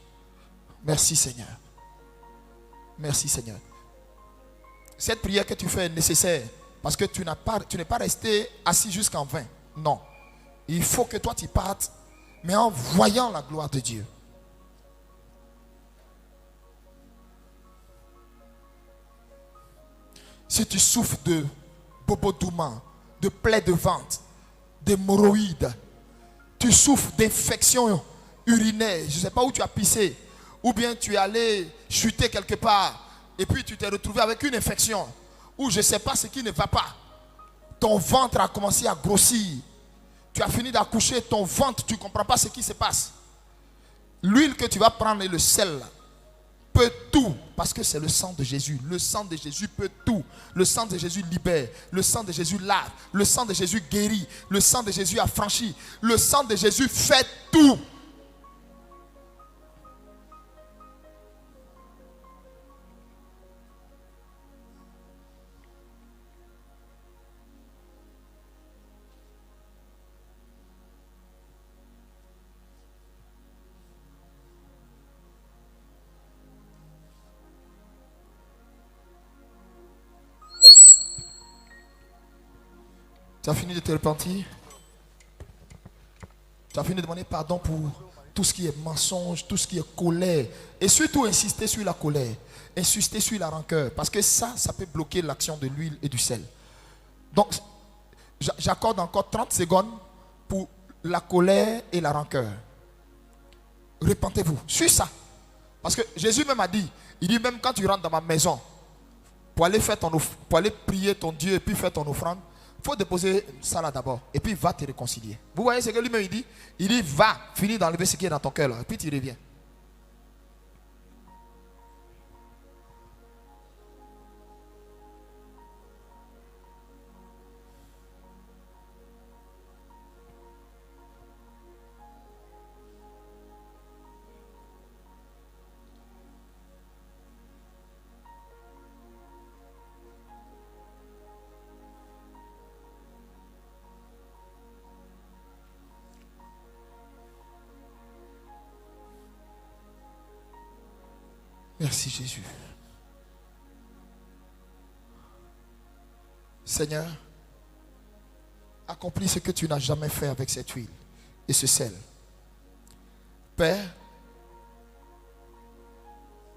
Speaker 1: Merci Seigneur. Merci Seigneur. Cette prière que tu fais est nécessaire parce que tu n'es pas resté assis jusqu'en vain. Non. Il faut que toi tu partes, mais en voyant la gloire de Dieu. Si tu souffres de bobodouma, de plaies de ventre, d'hémorroïdes, tu souffres d'infections urinaires, je ne sais pas où tu as pissé, ou bien tu es allé chuter quelque part, et puis tu t'es retrouvé avec une infection, ou je ne sais pas ce qui ne va pas. Ton ventre a commencé à grossir. Tu as fini d'accoucher, ton ventre, tu ne comprends pas ce qui se passe. L'huile que tu vas prendre et le sel peut tout, parce que c'est le sang de Jésus. Le sang de Jésus peut tout. Le sang de Jésus libère. Le sang de Jésus lave. Le sang de Jésus guérit. Le sang de Jésus affranchit. Le sang de Jésus fait tout. Tu as fini de te repentir? Tu as fini de demander pardon pour tout ce qui est mensonge, tout ce qui est colère. Et surtout insister sur la colère. Insister sur la rancœur. Parce que ça peut bloquer l'action de l'huile et du sel. Donc, j'accorde encore 30 secondes pour la colère et la rancœur. Repentez-vous sur ça. Parce que Jésus même a dit, il dit même quand tu rentres dans ma maison, pour aller prier ton Dieu et puis faire ton offrande, il faut déposer ça là d'abord. Et puis va te réconcilier. Vous voyez ce que lui-même il dit? Il dit va, finis d'enlever ce qui est dans ton cœur là. Et puis tu reviens. Merci Jésus. Seigneur, accomplis ce que tu n'as jamais fait avec cette huile et ce sel. Père,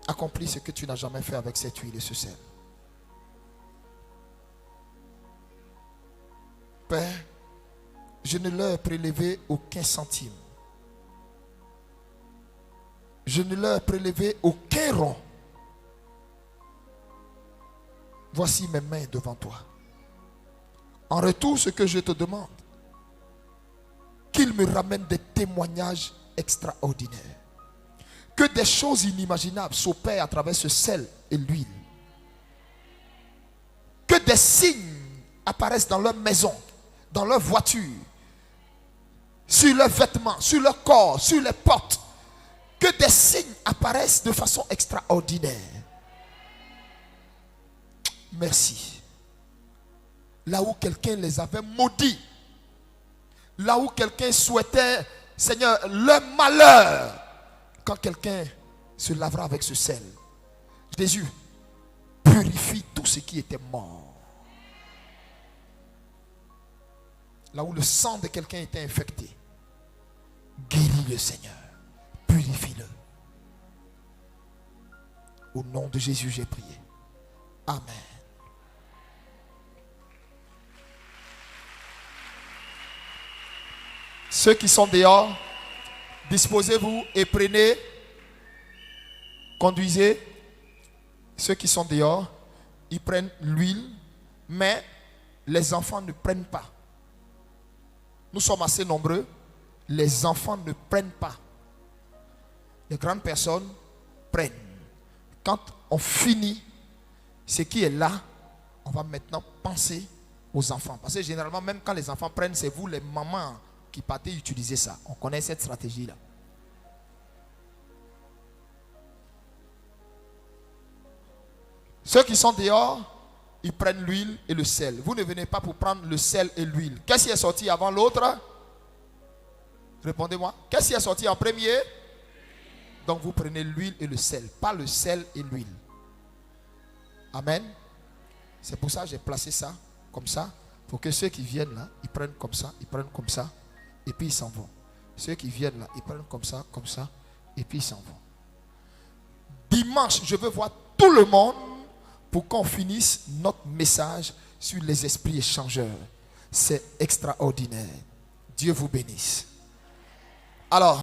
Speaker 1: accomplis ce que tu n'as jamais fait avec cette huile et ce sel. Père, je ne leur ai prélevé aucun centime. Je ne leur ai prélevé aucun rond. Voici mes mains devant toi. En retour, ce que je te demande, qu'il me ramène des témoignages extraordinaires. Que des choses inimaginables s'opèrent à travers ce sel et l'huile. Que des signes apparaissent dans leur maison, dans leur voiture, sur leurs vêtements, sur leur corps, sur les portes. Que des signes apparaissent de façon extraordinaire. Merci. Là où quelqu'un les avait maudits, là où quelqu'un souhaitait, Seigneur, leur malheur, quand quelqu'un se lavera avec ce sel, Jésus purifie tout ce qui était mort. Là où le sang de quelqu'un était infecté, guéris le Seigneur. Purifie-le. Au nom de Jésus, j'ai prié. Amen. Ceux qui sont dehors, disposez-vous et prenez, conduisez. Ceux qui sont dehors, ils prennent l'huile, mais les enfants ne prennent pas. Nous sommes assez nombreux. Les enfants ne prennent pas. Les grandes personnes prennent. Quand on finit ce qui est là, on va maintenant penser aux enfants. Parce que généralement, même quand les enfants prennent, c'est vous les mamans qui partez utiliser ça. On connaît cette stratégie-là. Ceux qui sont dehors, ils prennent l'huile et le sel. Vous ne venez pas pour prendre le sel et l'huile. Qu'est-ce qui est sorti avant l'autre? Répondez-moi. Qu'est-ce qui est sorti en premier? Donc vous prenez l'huile et le sel, pas le sel et l'huile. Amen. C'est pour ça que j'ai placé ça comme ça, pour que ceux qui viennent là, ils prennent comme ça, et puis ils s'en vont. Ceux qui viennent là, ils prennent comme ça, et puis ils s'en vont. Dimanche, je veux voir tout le monde pour qu'on finisse notre message sur les esprits échangeurs. C'est extraordinaire. Dieu vous bénisse. Alors,